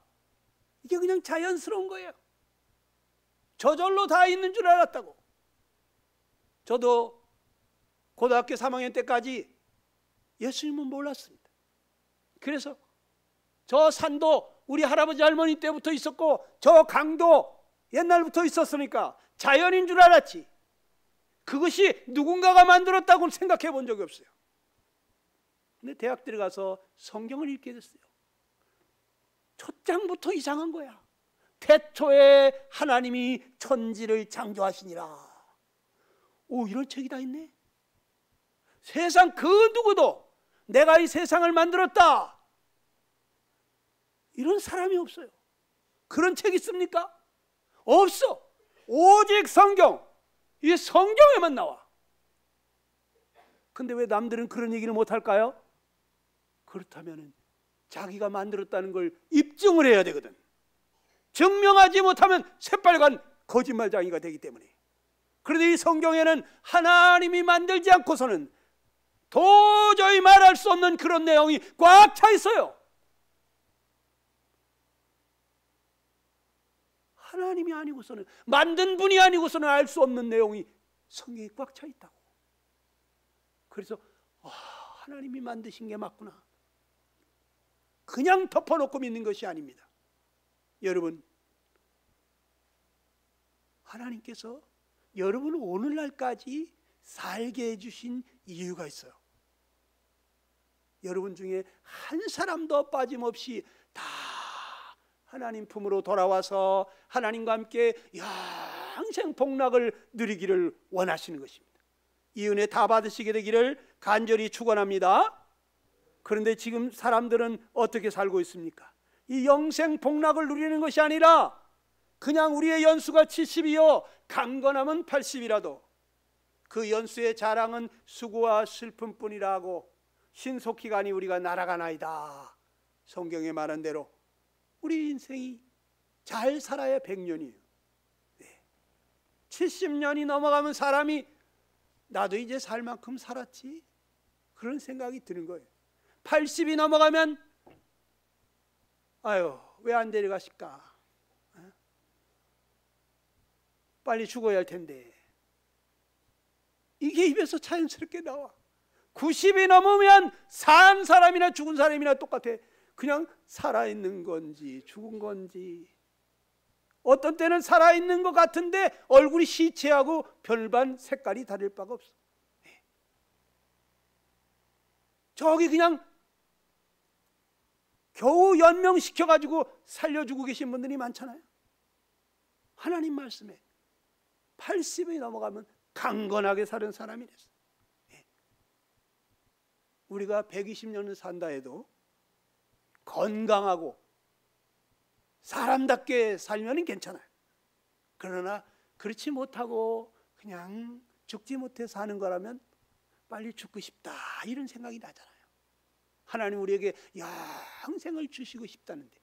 이게 그냥 자연스러운 거예요. 저절로 다 있는 줄 알았다고. 저도 고등학교 3학년 때까지 예수님은 몰랐습니다. 그래서 저 산도 우리 할아버지 할머니 때부터 있었고 저 강도 옛날부터 있었으니까 자연인 줄 알았지, 그것이 누군가가 만들었다고는 생각해 본 적이 없어요. 근데 대학 들어가서 성경을 읽게 됐어요. 첫 장부터 이상한 거야. 태초에 하나님이 천지를 창조하시니라. 오, 이런 책이 다 있네. 세상 그 누구도 내가 이 세상을 만들었다 이런 사람이 없어요. 그런 책 있습니까? 없어. 오직 성경, 이 성경에만 나와. 근데 왜 남들은 그런 얘기를 못할까요? 그렇다면 자기가 만들었다는 걸 입증을 해야 되거든. 증명하지 못하면 새빨간 거짓말쟁이가 되기 때문에. 그런데 이 성경에는 하나님이 만들지 않고서는 도저히 말할 수 없는 그런 내용이 꽉 차 있어요. 하나님이 아니고서는, 만든 분이 아니고서는 알 수 없는 내용이 성경에 꽉 차 있다고. 그래서 하나님이 만드신 게 맞구나. 그냥 덮어놓고 믿는 것이 아닙니다. 여러분, 하나님께서 여러분을 오늘날까지 살게 해주신 이유가 있어요. 여러분 중에 한 사람도 빠짐없이 다 하나님 품으로 돌아와서 하나님과 함께 영생 복락을 누리기를 원하시는 것입니다. 이 은혜 다 받으시게 되기를 간절히 축원합니다. 그런데 지금 사람들은 어떻게 살고 있습니까? 이 영생 복락을 누리는 것이 아니라 그냥 우리의 연수가 70이요 강건하면 80이라도 그 연수의 자랑은 수고와 슬픔뿐이라고 신속히 가니 우리가 날아가나이다. 성경에 말한 대로 우리 인생이 잘 살아야 100년이에요. 70년이 넘어가면 사람이 나도 이제 살 만큼 살았지 그런 생각이 드는 거예요. 80이 넘어가면 아유 왜 안 데려가실까? 빨리 죽어야 할 텐데. 이게 입에서 자연스럽게 나와. 90이 넘으면 산 사람이나 죽은 사람이나 똑같아. 그냥 살아있는 건지 죽은 건지. 어떤 때는 살아있는 것 같은데 얼굴이 시체하고 별반 색깔이 다를 바가 없어. 저기 그냥 겨우 연명시켜가지고 살려주고 계신 분들이 많잖아요. 하나님 말씀에 80이 넘어가면 강건하게 사는 사람이 됐어. 우리가 120년을 산다 해도 건강하고 사람답게 살면 괜찮아요. 그러나 그렇지 못하고 그냥 죽지 못해 사는 거라면 빨리 죽고 싶다 이런 생각이 나잖아요. 하나님 우리에게 영생을 주시고 싶다는데,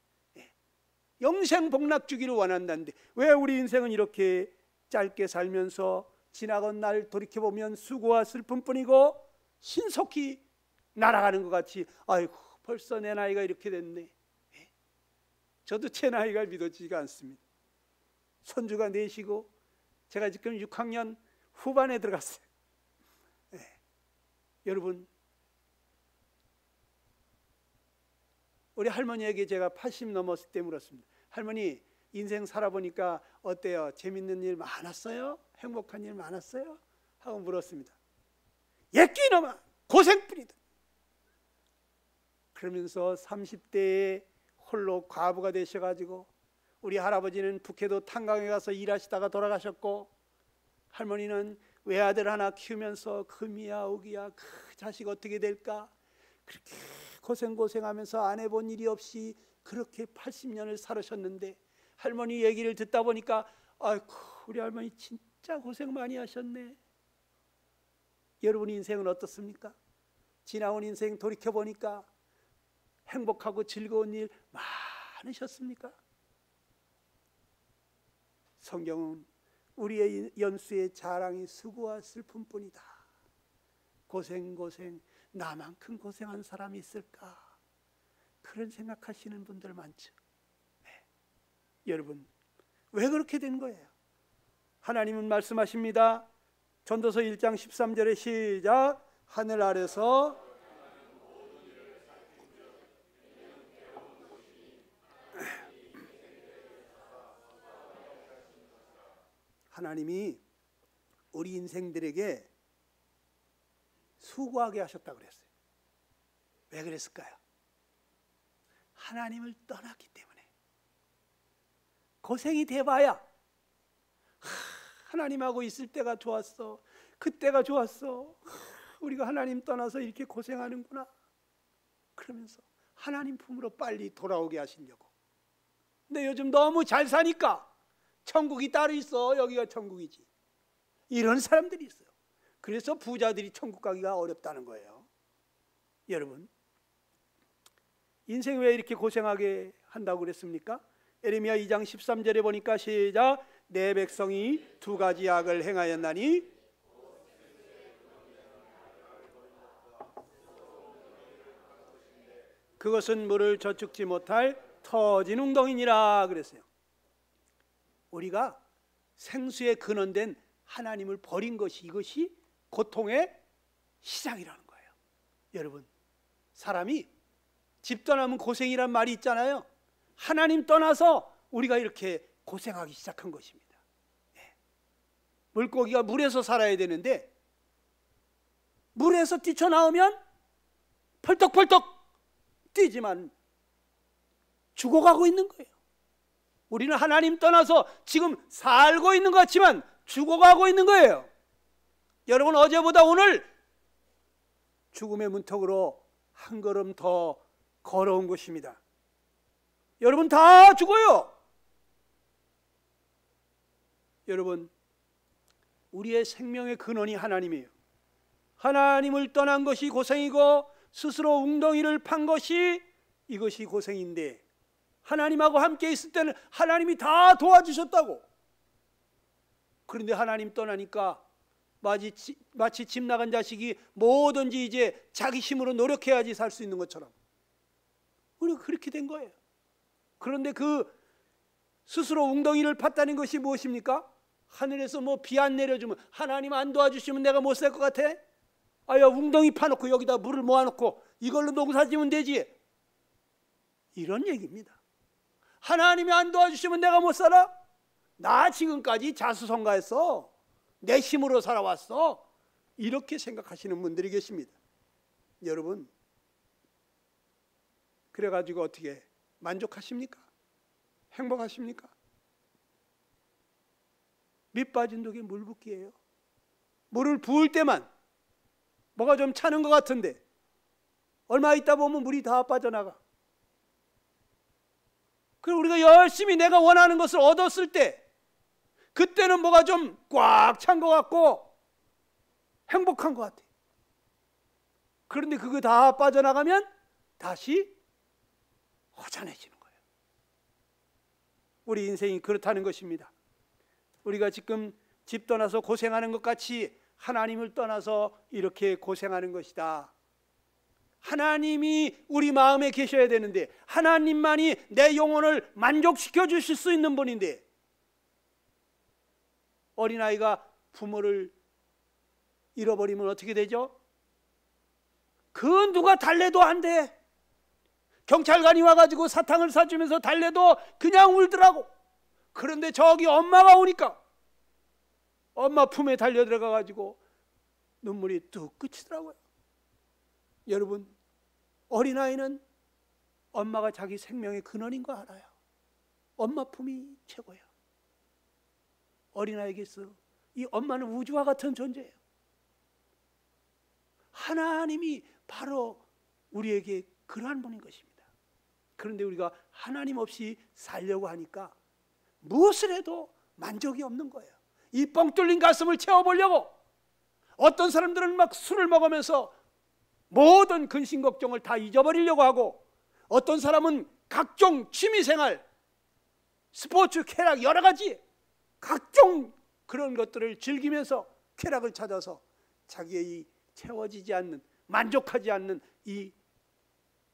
영생 복락 주기를 원한다는데 왜 우리 인생은 이렇게 짧게 살면서 지나간 날 돌이켜보면 수고와 슬픔뿐이고 신속히 날아가는 것 같이 아이고 벌써 내 나이가 이렇게 됐네. 저도 제 나이가 믿어지지가 않습니다. 손주가 넷이고 제가 지금 6학년 후반에 들어갔어요. 여러분 우리 할머니에게 제가 80 넘었을 때 물었습니다. 할머니 인생 살아보니까 어때요? 재밌는 일 많았어요? 행복한 일 많았어요? 하고 물었습니다. 예끼 놈아 고생뿐이다. 그러면서 30대에 홀로 과부가 되셔가지고 우리 할아버지는 북해도 탄광에 가서 일하시다가 돌아가셨고 할머니는 외아들 하나 키우면서 금이야 오기야 그 자식 어떻게 될까 그렇게 고생하면서 안 해본 일이 없이 그렇게 80년을 살으셨는데 할머니 얘기를 듣다 보니까 아이고 우리 할머니 진짜 고생 많이 하셨네. 여러분 인생은 어떻습니까? 지나온 인생 돌이켜보니까 행복하고 즐거운 일 많으셨습니까? 성경은 우리의 연수의 자랑이 수고와 슬픔뿐이다. 고생 나만큼 고생한 사람이 있을까? 그런 생각하시는 분들 많죠. 여러분 왜 그렇게 된 거예요? 하나님은 말씀하십니다. 전도서 1장 13절에 시작. 하늘 아래서 하나님이 우리 인생들에게 수고하게 하셨다고 그랬어요. 왜 그랬을까요? 하나님을 떠났기 때문에. 고생이 돼봐야 하나님하고 있을 때가 좋았어. 그때가 좋았어. 우리가 하나님 떠나서 이렇게 고생하는구나. 그러면서 하나님 품으로 빨리 돌아오게 하시려고. 근데 요즘 너무 잘 사니까 천국이 따로 있어. 여기가 천국이지. 이런 사람들이 있어요. 그래서 부자들이 천국 가기가 어렵다는 거예요. 여러분 인생 왜 이렇게 고생하게 한다고 그랬습니까? 에레미야 2장 13절에 보니까 시작. 내 백성이 두 가지 악을 행하였나니 그것은 물을 저축지 못할 터진 웅덩이니라 그랬어요. 우리가 생수에 근원된 하나님을 버린 것이 이것이 고통의 시작이라는 거예요. 여러분 사람이 집 떠나면 고생이란 말이 있잖아요. 하나님 떠나서 우리가 이렇게 고생하기 시작한 것입니다. 물고기가 물에서 살아야 되는데 물에서 뛰쳐나오면 펄떡펄떡 뛰지만 죽어가고 있는 거예요. 우리는 하나님 떠나서 지금 살고 있는 것 같지만 죽어가고 있는 거예요. 여러분, 어제보다 오늘 죽음의 문턱으로 한 걸음 더 걸어온 것입니다. 여러분, 다 죽어요. 여러분, 우리의 생명의 근원이 하나님이에요. 하나님을 떠난 것이 고생이고 스스로 웅덩이를 판 것이 이것이 고생인데, 하나님하고 함께 있을 때는 하나님이 다 도와주셨다고. 그런데 하나님 떠나니까 마치 집 나간 자식이 뭐든지 이제 자기 힘으로 노력해야지 살 수 있는 것처럼 우리가 그렇게 된 거예요. 그런데 그 스스로 웅덩이를 팠다는 것이 무엇입니까? 하늘에서 뭐 비 안 내려주면, 하나님 안 도와주시면 내가 못 살 것 같아? 아야, 웅덩이 파놓고 여기다 물을 모아놓고 이걸로 농사 지면 되지, 이런 얘기입니다. 하나님이 안 도와주시면 내가 못 살아? 나 지금까지 자수성가했어, 내 힘으로 살아왔어, 이렇게 생각하시는 분들이 계십니다. 여러분, 그래가지고 어떻게 만족하십니까? 행복하십니까? 밑 빠진 독에 물 붓기예요. 물을 부을 때만 뭐가 좀 차는 것 같은데 얼마 있다 보면 물이 다 빠져나가. 그리고 우리가 열심히 내가 원하는 것을 얻었을 때 그때는 뭐가 좀 꽉 찬 것 같고 행복한 것 같아. 그런데 그거 다 빠져나가면 다시 허전해지는 거예요. 우리 인생이 그렇다는 것입니다. 우리가 지금 집 떠나서 고생하는 것 같이 하나님을 떠나서 이렇게 고생하는 것이다. 하나님이 우리 마음에 계셔야 되는데, 하나님만이 내 영혼을 만족시켜 주실 수 있는 분인데, 어린아이가 부모를 잃어버리면 어떻게 되죠? 그 누가 달래도 안 돼. 경찰관이 와가지고 사탕을 사주면서 달래도 그냥 울더라고. 그런데 저기 엄마가 오니까 엄마 품에 달려 들어가가지고 눈물이 뚝 그치더라고요. 여러분, 어린아이는 엄마가 자기 생명의 근원인 거 알아요. 엄마 품이 최고예요. 어린아이에게서 이 엄마는 우주와 같은 존재예요. 하나님이 바로 우리에게 그러한 분인 것입니다. 그런데 우리가 하나님 없이 살려고 하니까 무엇을 해도 만족이 없는 거예요. 이 뻥 뚫린 가슴을 채워보려고 어떤 사람들은 막 술을 먹으면서 모든 근심 걱정을 다 잊어버리려고 하고, 어떤 사람은 각종 취미생활, 스포츠, 쾌락, 여러 가지 각종 그런 것들을 즐기면서 쾌락을 찾아서 자기의 이 채워지지 않는, 만족하지 않는 이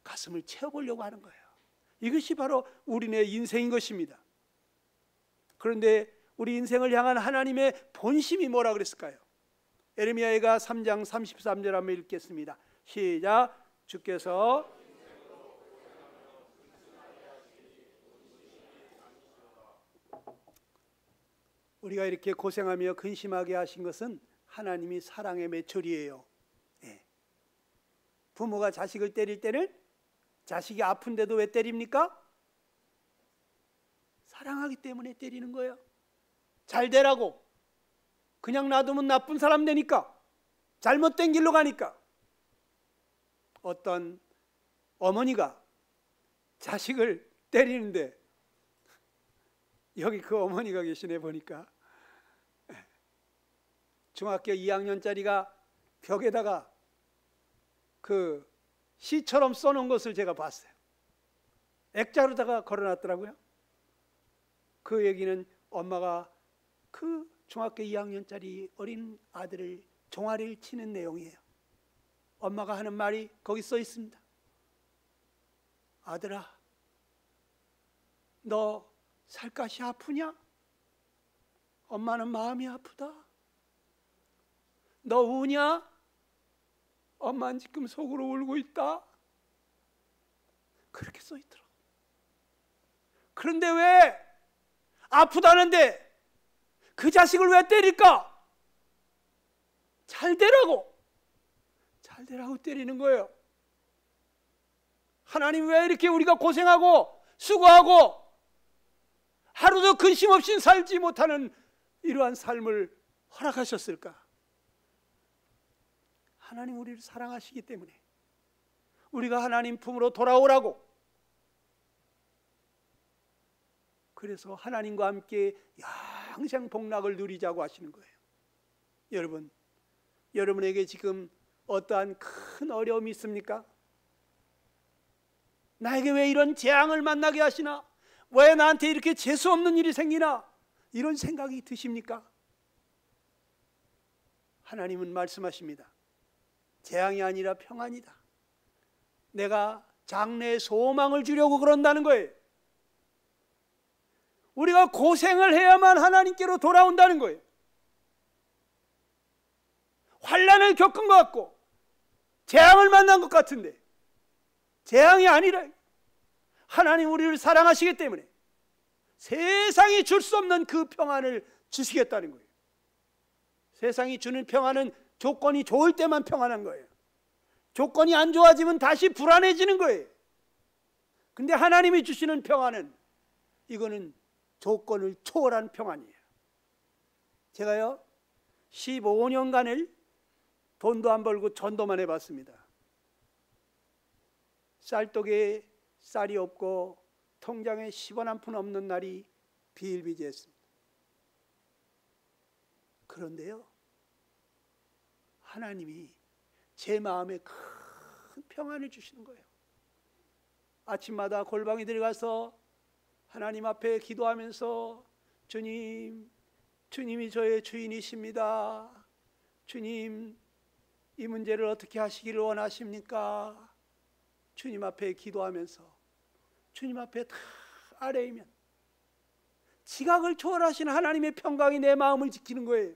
가슴을 채워보려고 하는 거예요. 이것이 바로 우리네 인생인 것입니다. 그런데 우리 인생을 향한 하나님의 본심이 뭐라 그랬을까요? 에레미야가 3장 33절 한번 읽겠습니다. 시작. 주께서 우리가 이렇게 고생하며 근심하게 하신 것은 하나님이 사랑의 매철이에요. 네. 부모가 자식을 때릴 때는 자식이 아픈데도 왜 때립니까? 사랑하기 때문에 때리는 거예요. 잘 되라고. 그냥 놔두면 나쁜 사람 되니까, 잘못된 길로 가니까. 어떤 어머니가 자식을 때리는데, 여기 그 어머니가 계시네 보니까, 중학교 2학년짜리가 벽에다가 그 시처럼 써놓은 것을 제가 봤어요. 액자로다가 걸어놨더라고요. 그 얘기는 엄마가 그 중학교 2학년짜리 어린 아들을 종아리를 치는 내용이에요. 엄마가 하는 말이 거기 써 있습니다. 아들아, 너 살갗이 아프냐? 엄마는 마음이 아프다. 너 우냐? 엄마는 지금 속으로 울고 있다. 그렇게 써 있더라고. 그런데 왜 아프다는데 그 자식을 왜 때릴까? 잘 되라고 때리는 거예요. 하나님 왜 이렇게 우리가 고생하고 수고하고 하루도 근심 없이 살지 못하는 이러한 삶을 허락하셨을까? 하나님 우리를 사랑하시기 때문에, 우리가 하나님 품으로 돌아오라고, 그래서 하나님과 함께 영생 복락을 누리자고 하시는 거예요. 여러분, 여러분에게 지금 어떠한 큰 어려움이 있습니까? 나에게 왜 이런 재앙을 만나게 하시나? 왜 나한테 이렇게 재수없는 일이 생기나? 이런 생각이 드십니까? 하나님은 말씀하십니다. 재앙이 아니라 평안이다. 내가 장래에 소망을 주려고 그런다는 거예요. 우리가 고생을 해야만 하나님께로 돌아온다는 거예요. 환난을 겪은 것 같고 재앙을 만난 것 같은데, 재앙이 아니라 하나님 우리를 사랑하시기 때문에 세상이 줄 수 없는 그 평안을 주시겠다는 거예요. 세상이 주는 평안은 조건이 좋을 때만 평안한 거예요. 조건이 안 좋아지면 다시 불안해지는 거예요. 근데 하나님이 주시는 평안은, 이거는 조건을 초월한 평안이에요. 제가요 15년간을 돈도 안 벌고 전도만 해봤습니다. 쌀떡에 쌀이 없고 통장에 10원 한 푼 없는 날이 비일비재했습니다. 그런데요, 하나님이 제 마음에 큰 평안을 주시는 거예요. 아침마다 골방에 들어가서 하나님 앞에 기도하면서, 주님이 저의 주인이십니다. 주님, 이 문제를 어떻게 하시기를 원하십니까? 주님 앞에 기도하면서, 주님 앞에 다 아뢰이면 지각을 초월하신 하나님의 평강이 내 마음을 지키는 거예요.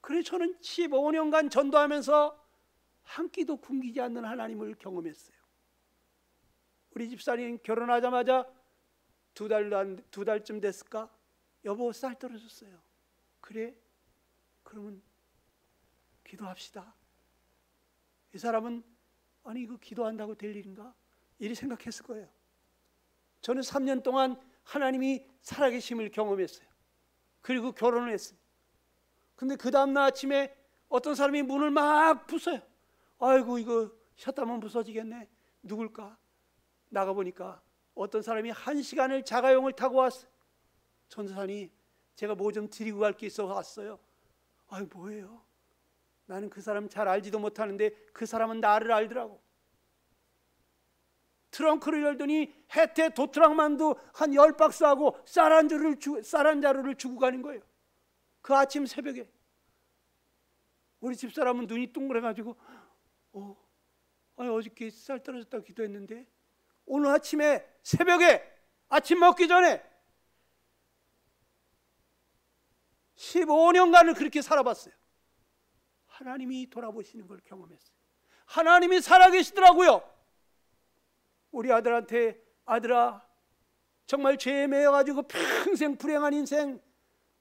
그래서 저는 15년간 전도하면서 한 끼도 굶기지 않는 하나님을 경험했어요. 우리 집사님 결혼하자마자 두 달쯤 됐을까? 여보, 쌀 떨어졌어요. 그래? 그러면 기도합시다. 이 사람은 아니 이거 기도한다고 될 일인가? 이리 생각했을 거예요. 저는 3년 동안 하나님이 살아계심을 경험했어요. 그리고 결혼을 했어요. 근데 그 다음날 아침에 어떤 사람이 문을 막 부숴요. 아이고 이거 셔따면 부서지겠네. 누굴까? 나가보니까 어떤 사람이 1시간을 자가용을 타고 왔어요. 전도사님, 제가 뭐 좀 드리고 갈 게 있어서 왔어요. 아이 뭐예요? 나는 그 사람 잘 알지도 못하는데 그 사람은 나를 알더라고. 트렁크를 열더니 혜태 도트랑만두 한 10박스하고 쌀 한 자루를 주고 가는 거예요. 그 아침 새벽에. 우리 집사람은 눈이 동그래가지고 어저께 쌀 떨어졌다고 기도했는데 오늘 아침에 새벽에 아침 먹기 전에 15년간을 그렇게 살아봤어요. 하나님이 돌아보시는 걸 경험했어요. 하나님이 살아계시더라고요. 우리 아들한테, 아들아 정말 죄에 매여가지고 평생 불행한 인생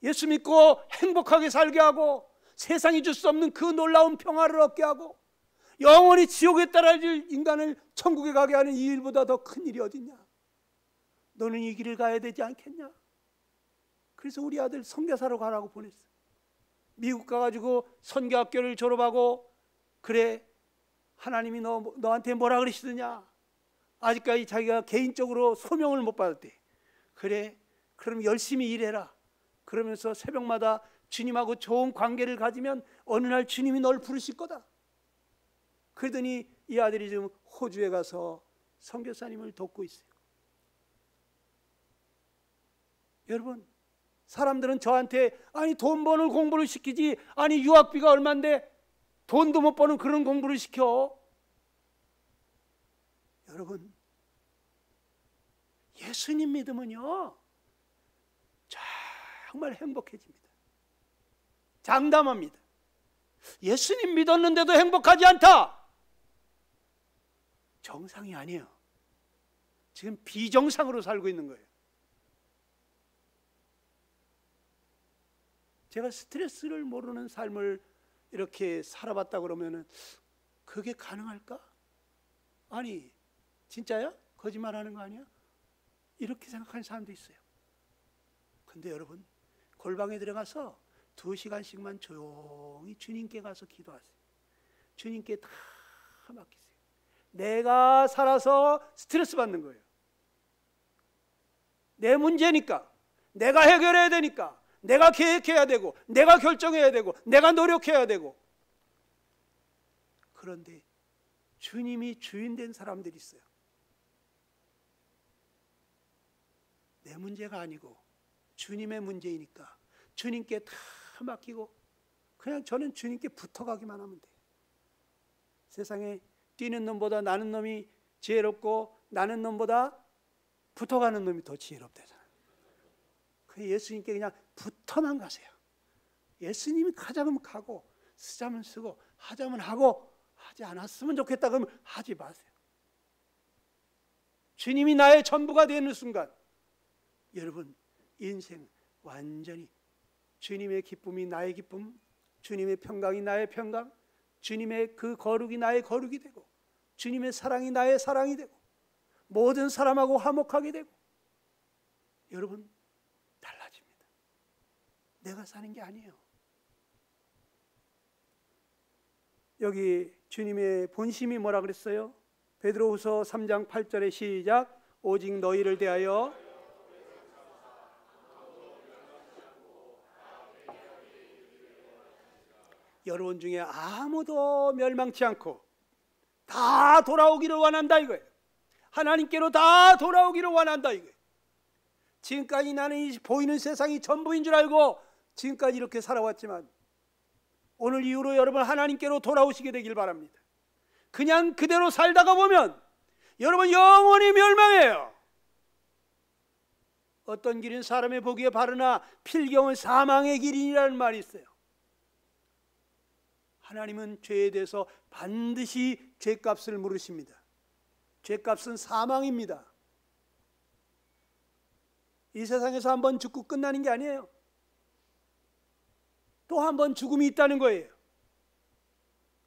예수 믿고 행복하게 살게 하고 세상이 줄 수 없는 그 놀라운 평화를 얻게 하고 영원히 지옥에 떨어질 인간을 천국에 가게 하는 이 일보다 더 큰 일이 어딨냐? 너는 이 길을 가야 되지 않겠냐? 그래서 우리 아들 선교사로 가라고 보냈어요. 미국 가가지고 선교학교를 졸업하고, 그래 하나님이 너한테 뭐라 그러시더냐? 아직까지 자기가 개인적으로 소명을 못 받았대. 그래 그럼 열심히 일해라. 그러면서 새벽마다 주님하고 좋은 관계를 가지면 어느 날 주님이 널 부르실 거다. 그러더니 이 아들이 지금 호주에 가서 선교사님을 돕고 있어요. 여러분, 사람들은 저한테 아니 돈 버는 공부를 시키지, 아니 유학비가 얼만데 돈도 못 버는 그런 공부를 시켜. 여러분, 예수님 믿으면요 정말 행복해집니다. 장담합니다. 예수님 믿었는데도 행복하지 않다? 정상이 아니에요. 지금 비정상으로 살고 있는 거예요. 제가 스트레스를 모르는 삶을 이렇게 살아봤다 그러면은 그게 가능할까? 아니, 진짜야? 거짓말하는 거 아니야? 이렇게 생각하는 사람도 있어요. 근데 여러분, 골방에 들어가서 2시간씩만 조용히 주님께 가서 기도하세요. 주님께 다 맡기세요. 내가 살아서 스트레스 받는 거예요. 내 문제니까, 내가 해결해야 되니까, 내가 계획해야 되고, 내가 결정해야 되고, 내가 노력해야 되고. 그런데 주님이 주인 된 사람들이 있어요. 내 문제가 아니고 주님의 문제이니까 주님께 다 맡기고 그냥 저는 주님께 붙어가기만 하면 돼요. 세상에 뛰는 놈보다 나는 놈이 지혜롭고 나는 놈보다 붙어가는 놈이 더 지혜롭다잖아요. 예수님께 그냥 붙어만 가세요. 예수님이 가자면 가고 쓰자면 쓰고 하자면 하고 하지 않았으면 좋겠다 그러면 하지 마세요. 주님이 나의 전부가 되는 순간 여러분 인생 완전히 주님의 기쁨이 나의 기쁨, 주님의 평강이 나의 평강, 주님의 그 거룩이 나의 거룩이 되고 주님의 사랑이 나의 사랑이 되고 모든 사람하고 화목하게 되고 여러분 달라집니다. 내가 사는 게 아니에요. 여기 주님의 본심이 뭐라 그랬어요? 베드로후서 3장 8절에 시작. 오직 너희를 대하여 여러분 중에 아무도 멸망치 않고 다 돌아오기를 원한다 이거예요. 하나님께로 다 돌아오기를 원한다 이거예요. 지금까지 나는 이 보이는 세상이 전부인 줄 알고 지금까지 이렇게 살아왔지만 오늘 이후로 여러분 하나님께로 돌아오시게 되길 바랍니다. 그냥 그대로 살다가 보면 여러분 영원히 멸망해요. 어떤 길은 사람의 보기에 바르나 필경은 사망의 길이라는 말이 있어요. 하나님은 죄에 대해서 반드시 죄값을 물으십니다. 죄값은 사망입니다. 이 세상에서 한번 죽고 끝나는 게 아니에요. 또 한 번 죽음이 있다는 거예요.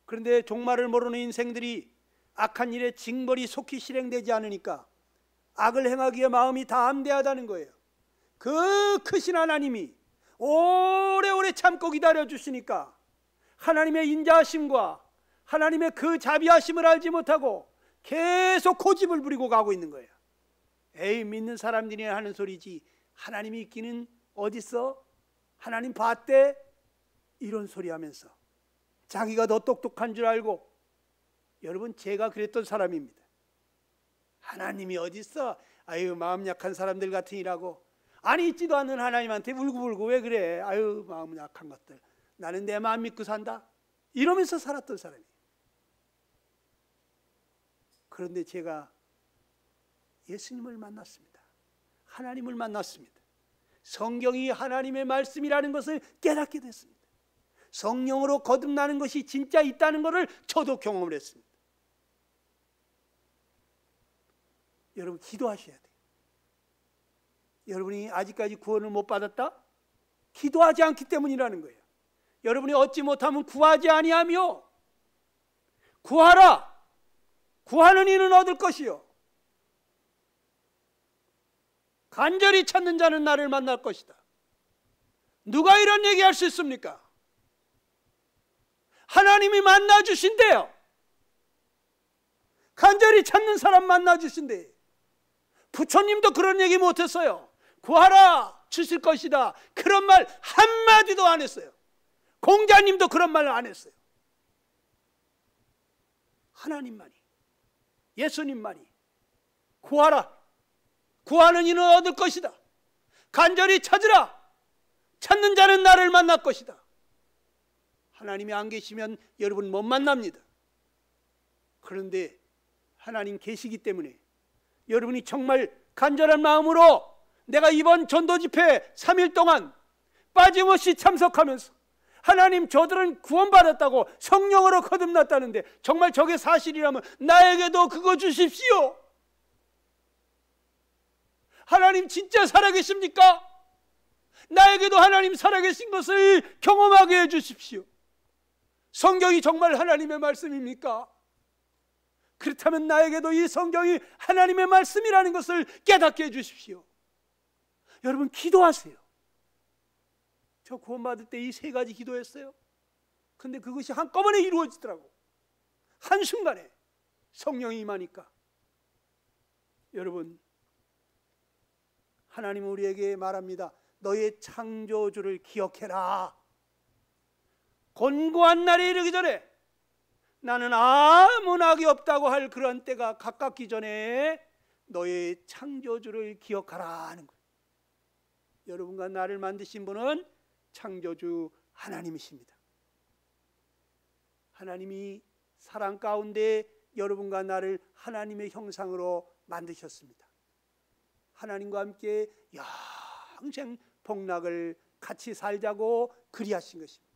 그런데 종말을 모르는 인생들이 악한 일에 징벌이 속히 실행되지 않으니까 악을 행하기에 마음이 담대하다는 거예요. 그 크신 하나님이 오래오래 참고 기다려주시니까 하나님의 인자하심과 하나님의 그 자비하심을 알지 못하고 계속 고집을 부리고 가고 있는 거예요. 에이 믿는 사람들이 하는 소리지 하나님이 있기는 어딨어? 하나님 봤대? 이런 소리 하면서 자기가 더 똑똑한 줄 알고 여러분 제가 그랬던 사람입니다. 하나님이 어딨어? 아유 마음 약한 사람들 같으니라고 아니 있지도 않는 하나님한테 울고불고 왜 그래? 아유 마음 약한 것들 나는 내 마음 믿고 산다 이러면서 살았던 사람이에요. 그런데 제가 예수님을 만났습니다. 하나님을 만났습니다. 성경이 하나님의 말씀이라는 것을 깨닫게 됐습니다. 성령으로 거듭나는 것이 진짜 있다는 것을 저도 경험을 했습니다. 여러분 기도하셔야 돼요. 여러분이 아직까지 구원을 못 받았다? 기도하지 않기 때문이라는 거예요. 여러분이 얻지 못하면 구하지 아니하며 구하라. 구하는 이는 얻을 것이요 간절히 찾는 자는 나를 만날 것이다. 누가 이런 얘기할 수 있습니까? 하나님이 만나주신대요. 간절히 찾는 사람 만나주신대요. 부처님도 그런 얘기 못했어요. 구하라 주실 것이다 그런 말 한마디도 안 했어요. 공자님도 그런 말을 안 했어요. 하나님만이 예수님만이 구하라 구하는 이는 얻을 것이다. 간절히 찾으라 찾는 자는 나를 만날 것이다. 하나님이 안 계시면 여러분 못 만납니다. 그런데 하나님 계시기 때문에 여러분이 정말 간절한 마음으로 내가 이번 전도 집회 3일 동안 빠짐없이 참석하면서 하나님 저들은 구원받았다고 성령으로 거듭났다는데 정말 저게 사실이라면 나에게도 그거 주십시오. 하나님 진짜 살아계십니까? 나에게도 하나님 살아계신 것을 경험하게 해주십시오. 성경이 정말 하나님의 말씀입니까? 그렇다면 나에게도 이 성경이 하나님의 말씀이라는 것을 깨닫게 해주십시오. 여러분, 기도하세요. 저 구원받을 때 이 세 가지 기도했어요. 근데 그것이 한꺼번에 이루어지더라고. 한순간에 성령이 임하니까. 여러분, 하나님은 우리에게 말합니다. 너의 창조주를 기억해라. 곤고한 날이 이르기 전에, 나는 아무 낙이 없다고 할 그런 때가 가깝기 전에 너의 창조주를 기억하라 하는 거예요. 여러분과 나를 만드신 분은 창조주 하나님이십니다. 하나님이 사랑 가운데 여러분과 나를 하나님의 형상으로 만드셨습니다. 하나님과 함께 영생 복락을 같이 살자고 그리하신 것입니다.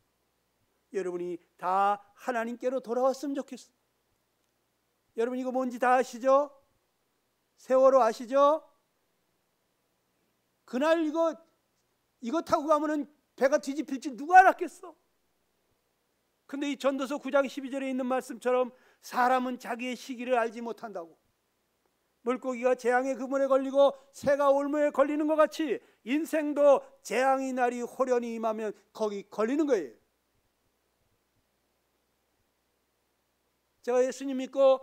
여러분이 다 하나님께로 돌아왔으면 좋겠어요. 여러분, 이거 뭔지 다 아시죠? 세월호 아시죠? 그날 이거 타고 가면은 배가 뒤집힐지 누가 알았겠어? 근데 이 전도서 9장 12절에 있는 말씀처럼 사람은 자기의 시기를 알지 못한다고. 물고기가 재앙의 그물에 걸리고 새가 올무에 걸리는 것 같이 인생도 재앙의 날이 호련히 임하면 거기 걸리는 거예요. 제가 예수님 믿고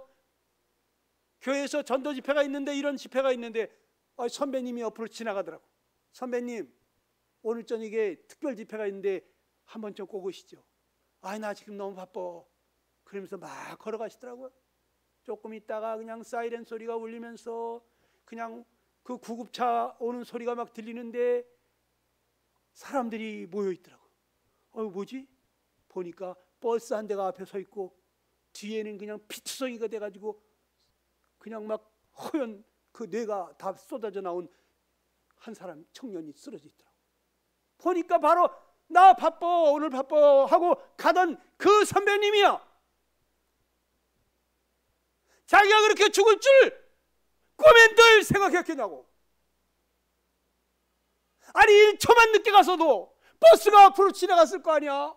교회에서 전도 집회가 있는데, 이런 집회가 있는데 선배님이 옆으로 지나가더라고. 선배님, 오늘 저녁에 특별 집회가 있는데 한번 좀 꼭 오시죠. 나 지금 너무 바빠. 그러면서 막 걸어가시더라고요. 조금 있다가 그냥 사이렌 소리가 울리면서 그냥 그 구급차 오는 소리가 막 들리는데 사람들이 모여 있더라고요. 뭐지? 보니까 버스 한 대가 앞에 서 있고 뒤에는 그냥 피투성이가 돼가지고 그냥 막 허연 그 뇌가 다 쏟아져 나온 한 사람, 청년이 쓰러져 있더라고요. 보니까 바로 나 바빠, 오늘 바빠 하고 가던 그 선배님이야. 자기가 그렇게 죽을 줄 꿈엔들 생각했겠냐고. 아니 1초만 늦게 가서도 버스가 앞으로 지나갔을 거 아니야.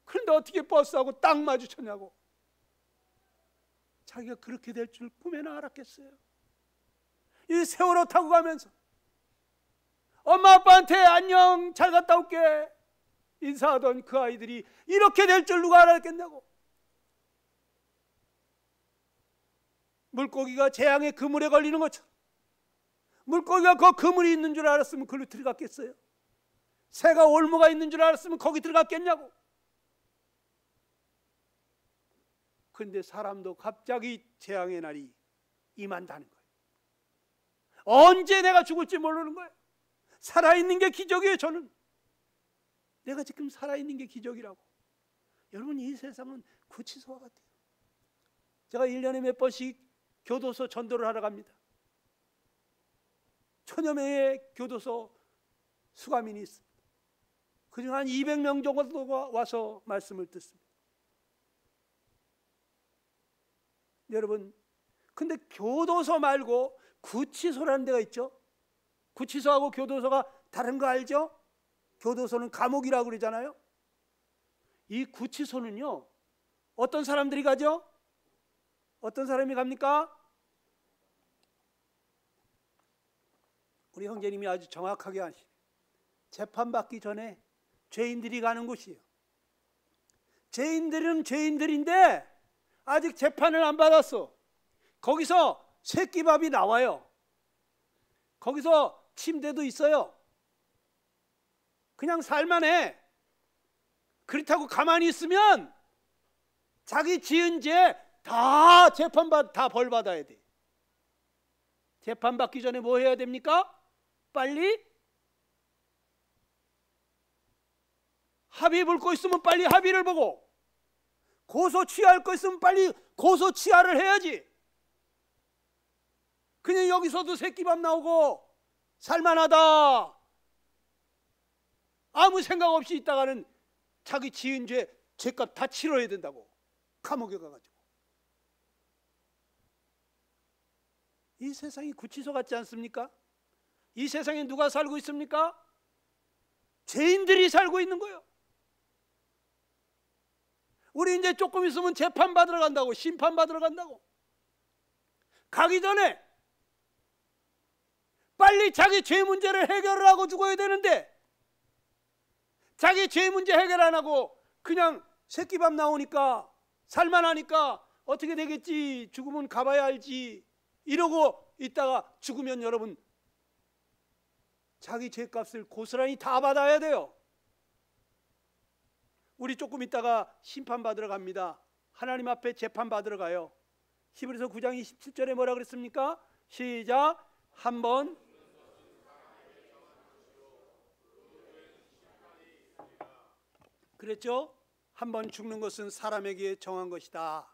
그런데 어떻게 버스하고 딱 마주쳤냐고. 자기가 그렇게 될 줄 꿈에나 알았겠어요. 이 세월호 타고 가면서 엄마 아빠한테 안녕 잘 갔다 올게 인사하던 그 아이들이 이렇게 될 줄 누가 알았겠냐고. 물고기가 재앙의 그물에 걸리는 것처럼 물고기가 그 그물이 있는 줄 알았으면 그걸로 들어갔겠어요? 새가 올무가 있는 줄 알았으면 거기 들어갔겠냐고. 그런데 사람도 갑자기 재앙의 날이 임한다는 거예요. 언제 내가 죽을지 모르는 거예요. 살아있는 게 기적이에요. 저는 내가 지금 살아있는 게 기적이라고. 여러분, 이 세상은 구치소와 같아요. 제가 1년에 몇 번씩 교도소 전도를 하러 갑니다. 천여 명의 교도소 수감인이 있습니다. 그중 한 200명 정도가 와서 말씀을 듣습니다. 여러분, 근데 교도소 말고 구치소라는 데가 있죠. 구치소하고 교도소가 다른 거 알죠? 교도소는 감옥이라고 그러잖아요. 이 구치소는요, 어떤 사람들이 가죠? 어떤 사람이 갑니까? 우리 형제님이 아주 정확하게 아시죠. 재판받기 전에 죄인들이 가는 곳이에요. 죄인들은 죄인들인데 아직 재판을 안 받았어. 거기서 새끼밥이 나와요. 거기서 침대도 있어요. 그냥 살만해. 그렇다고 가만히 있으면 자기 지은 죄 다 다 벌 받아야 돼. 재판 받기 전에 뭐 해야 됩니까? 빨리 합의 볼 거 있으면 빨리 합의를 보고, 고소 취하할 거 있으면 빨리 고소 취하를 해야지. 그냥 여기서도 새끼밥 나오고 살만하다 아무 생각 없이 있다가는 자기 지은 죄값 다 치러야 된다고 감옥에 가가지고. 이 세상이 구치소 같지 않습니까? 이 세상에 누가 살고 있습니까? 죄인들이 살고 있는 거예요. 우리 이제 조금 있으면 재판 받으러 간다고, 심판 받으러 간다고. 가기 전에 빨리 자기 죄 문제를 해결을 하고 죽어야 되는데, 자기 죄 문제 해결 안 하고 그냥 새끼밥 나오니까 살만하니까 어떻게 되겠지, 죽으면 가봐야 알지 이러고 있다가 죽으면 여러분 자기 죄값을 고스란히 다 받아야 돼요. 우리 조금 있다가 심판 받으러 갑니다. 하나님 앞에 재판 받으러 가요. 히브리서 9장 27절에 뭐라 그랬습니까? 시작. 한번 그랬죠? 한번 죽는 것은 사람에게 정한 것이다.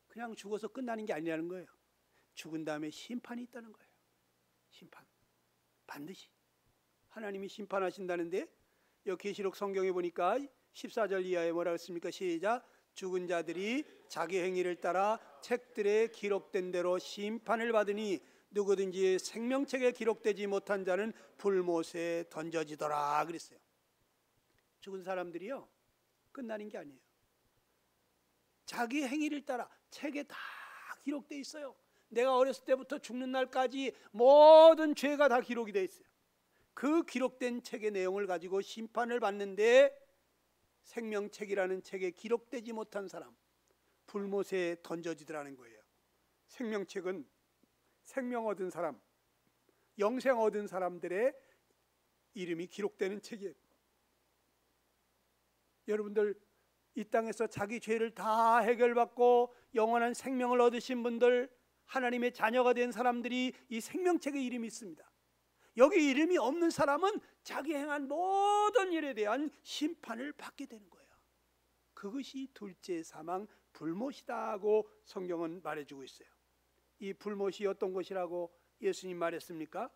그냥 죽어서 끝나는 게 아니라는 거예요. 죽은 다음에 심판이 있다는 거예요. 심판. 반드시 하나님이 심판하신다는데, 여기 계시록 성경에 보니까 14절 이하에 뭐라고 했습니까? 시작. 죽은 자들이 자기 행위를 따라 책들에 기록된 대로 심판을 받으니 누구든지 생명책에 기록되지 못한 자는 불못에 던져지더라 그랬어요. 죽은 사람들이요, 끝나는 게 아니에요. 자기 행위를 따라 책에 다 기록되어 있어요. 내가 어렸을 때부터 죽는 날까지 모든 죄가 다 기록이 되어 있어요. 그 기록된 책의 내용을 가지고 심판을 받는데, 생명책이라는 책에 기록되지 못한 사람 불못에 던져지더라는 거예요. 생명책은 생명 얻은 사람, 영생 얻은 사람들의 이름이 기록되는 책이에요. 여러분들 이 땅에서 자기 죄를 다 해결받고 영원한 생명을 얻으신 분들, 하나님의 자녀가 된 사람들이 이 생명책에 이름이 있습니다. 여기 이름이 없는 사람은 자기 행한 모든 일에 대한 심판을 받게 되는 거예요. 그것이 둘째 사망 불못이다 하고 성경은 말해주고 있어요. 이 불못이 어떤 것이라고 예수님 말했습니까?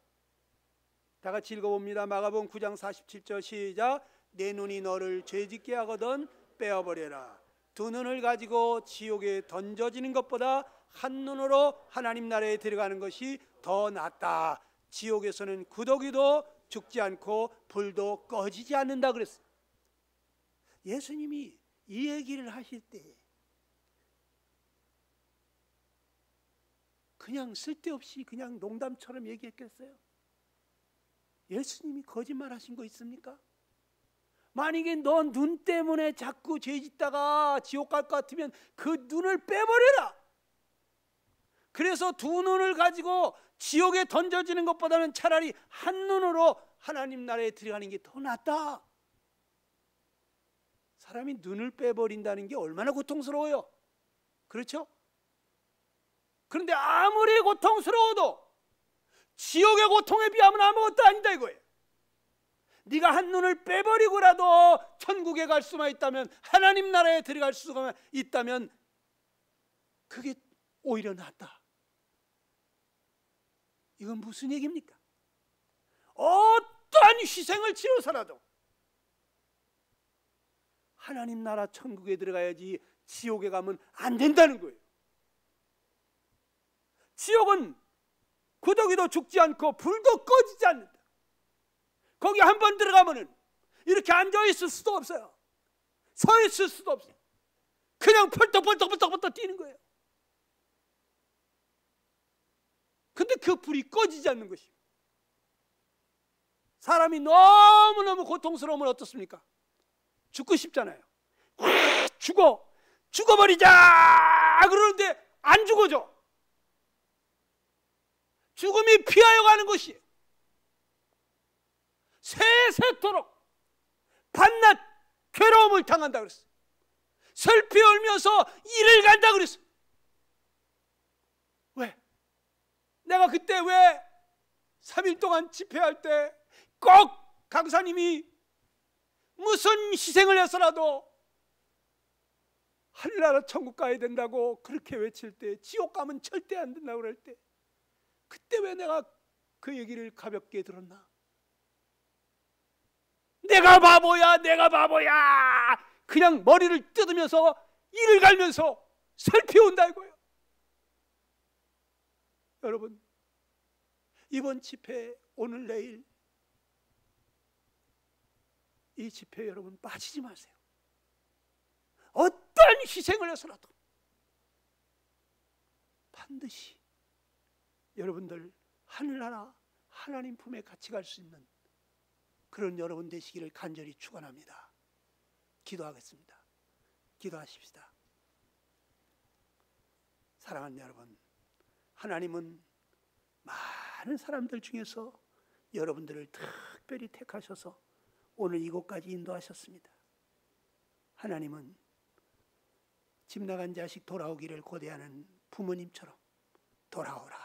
다 같이 읽어봅니다. 마가복음 9장 47절 시작. 내 눈이 너를 죄짓게 하거든 빼어버려라. 두 눈을 가지고 지옥에 던져지는 것보다 한 눈으로 하나님 나라에 들어가는 것이 더 낫다. 지옥에서는 구더기도 죽지 않고 불도 꺼지지 않는다 그랬어요. 예수님이 이 얘기를 하실 때 그냥 쓸데없이 그냥 농담처럼 얘기했겠어요? 예수님이 거짓말하신 거 있습니까? 만약에 너 눈 때문에 자꾸 죄 짓다가 지옥 갈 것 같으면 그 눈을 빼버려라. 그래서 두 눈을 가지고 지옥에 던져지는 것보다는 차라리 한 눈으로 하나님 나라에 들어가는 게 더 낫다. 사람이 눈을 빼버린다는 게 얼마나 고통스러워요. 그렇죠? 그런데 아무리 고통스러워도 지옥의 고통에 비하면 아무것도 아니다 이거예요. 네가 한 눈을 빼버리고라도 천국에 갈 수만 있다면, 하나님 나라에 들어갈 수가 있다면 그게 오히려 낫다. 이건 무슨 얘기입니까? 어떠한 희생을 치러서라도 하나님 나라 천국에 들어가야지 지옥에 가면 안 된다는 거예요. 지옥은 구더기도 죽지 않고 불도 꺼지지 않는다. 거기 한 번 들어가면은 이렇게 앉아 있을 수도 없어요. 서 있을 수도 없어요. 그냥 펄떡펄떡 뛰는 거예요. 근데 그 불이 꺼지지 않는 것이에요. 사람이 너무너무 고통스러우면 어떻습니까? 죽고 싶잖아요. 죽어버리자 그러는데 안 죽어져. 죽음이 피하여 가는 것이에요. 세세토록 밤낮 괴로움을 당한다 그랬어요. 슬피 울면서 일을 간다 그랬어요. 왜? 내가 그때 왜 3일 동안 집회할 때 꼭 강사님이 무슨 희생을 해서라도 하늘나라 천국 가야 된다고 그렇게 외칠 때, 지옥 가면 절대 안 된다고 그럴 때, 그때 왜 내가 그 얘기를 가볍게 들었나? 내가 바보야 그냥 머리를 뜯으면서 이를 갈면서 슬피 온다 이거예요. 여러분, 이번 집회, 오늘 내일 이 집회 여러분 빠지지 마세요. 어떤 희생을 해서라도 반드시 여러분들 하늘나라 하나님 품에 같이 갈 수 있는 그런 여러분 되시기를 간절히 축원합니다. 기도하겠습니다. 기도하십시다. 사랑하는 여러분, 하나님은 많은 사람들 중에서 여러분들을 특별히 택하셔서 오늘 이곳까지 인도하셨습니다. 하나님은 집 나간 자식 돌아오기를 고대하는 부모님처럼 돌아오라.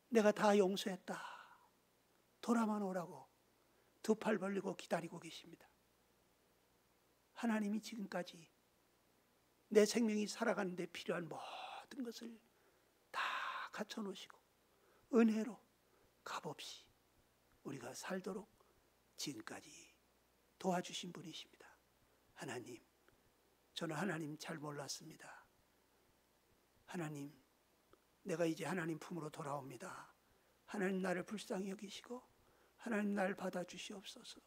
내가 다 용서했다. 돌아만 오라고 두 팔 벌리고 기다리고 계십니다. 하나님이 지금까지 내 생명이 살아가는 데 필요한 모든 것을 다 갖춰놓으시고 은혜로 값없이 우리가 살도록 지금까지 도와주신 분이십니다. 하나님, 저는 하나님 잘 몰랐습니다. 하나님, 내가 이제 하나님 품으로 돌아옵니다. 하나님 나를 불쌍히 여기시고 하나님 나를 받아주시옵소서.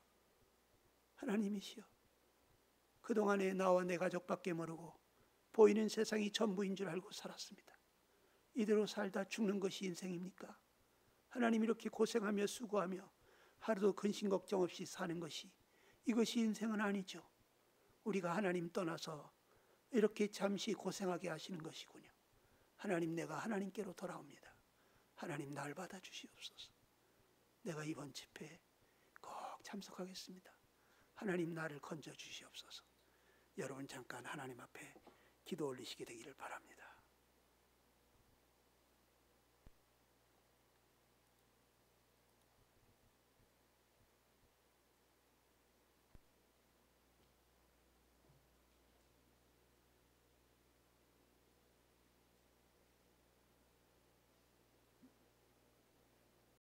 하나님이시여, 그동안에 나와 내 가족밖에 모르고 보이는 세상이 전부인 줄 알고 살았습니다. 이대로 살다 죽는 것이 인생입니까? 하나님, 이렇게 고생하며 수고하며 하루도 근심 걱정 없이 사는 것이, 이것이 인생은 아니죠. 우리가 하나님 떠나서 이렇게 잠시 고생하게 하시는 것이군요. 하나님, 내가 하나님께로 돌아옵니다. 하나님, 날 받아주시옵소서. 내가 이번 집회에 꼭 참석하겠습니다. 하나님, 나를 건져주시옵소서. 여러분 잠깐 하나님 앞에 기도 올리시게 되기를 바랍니다.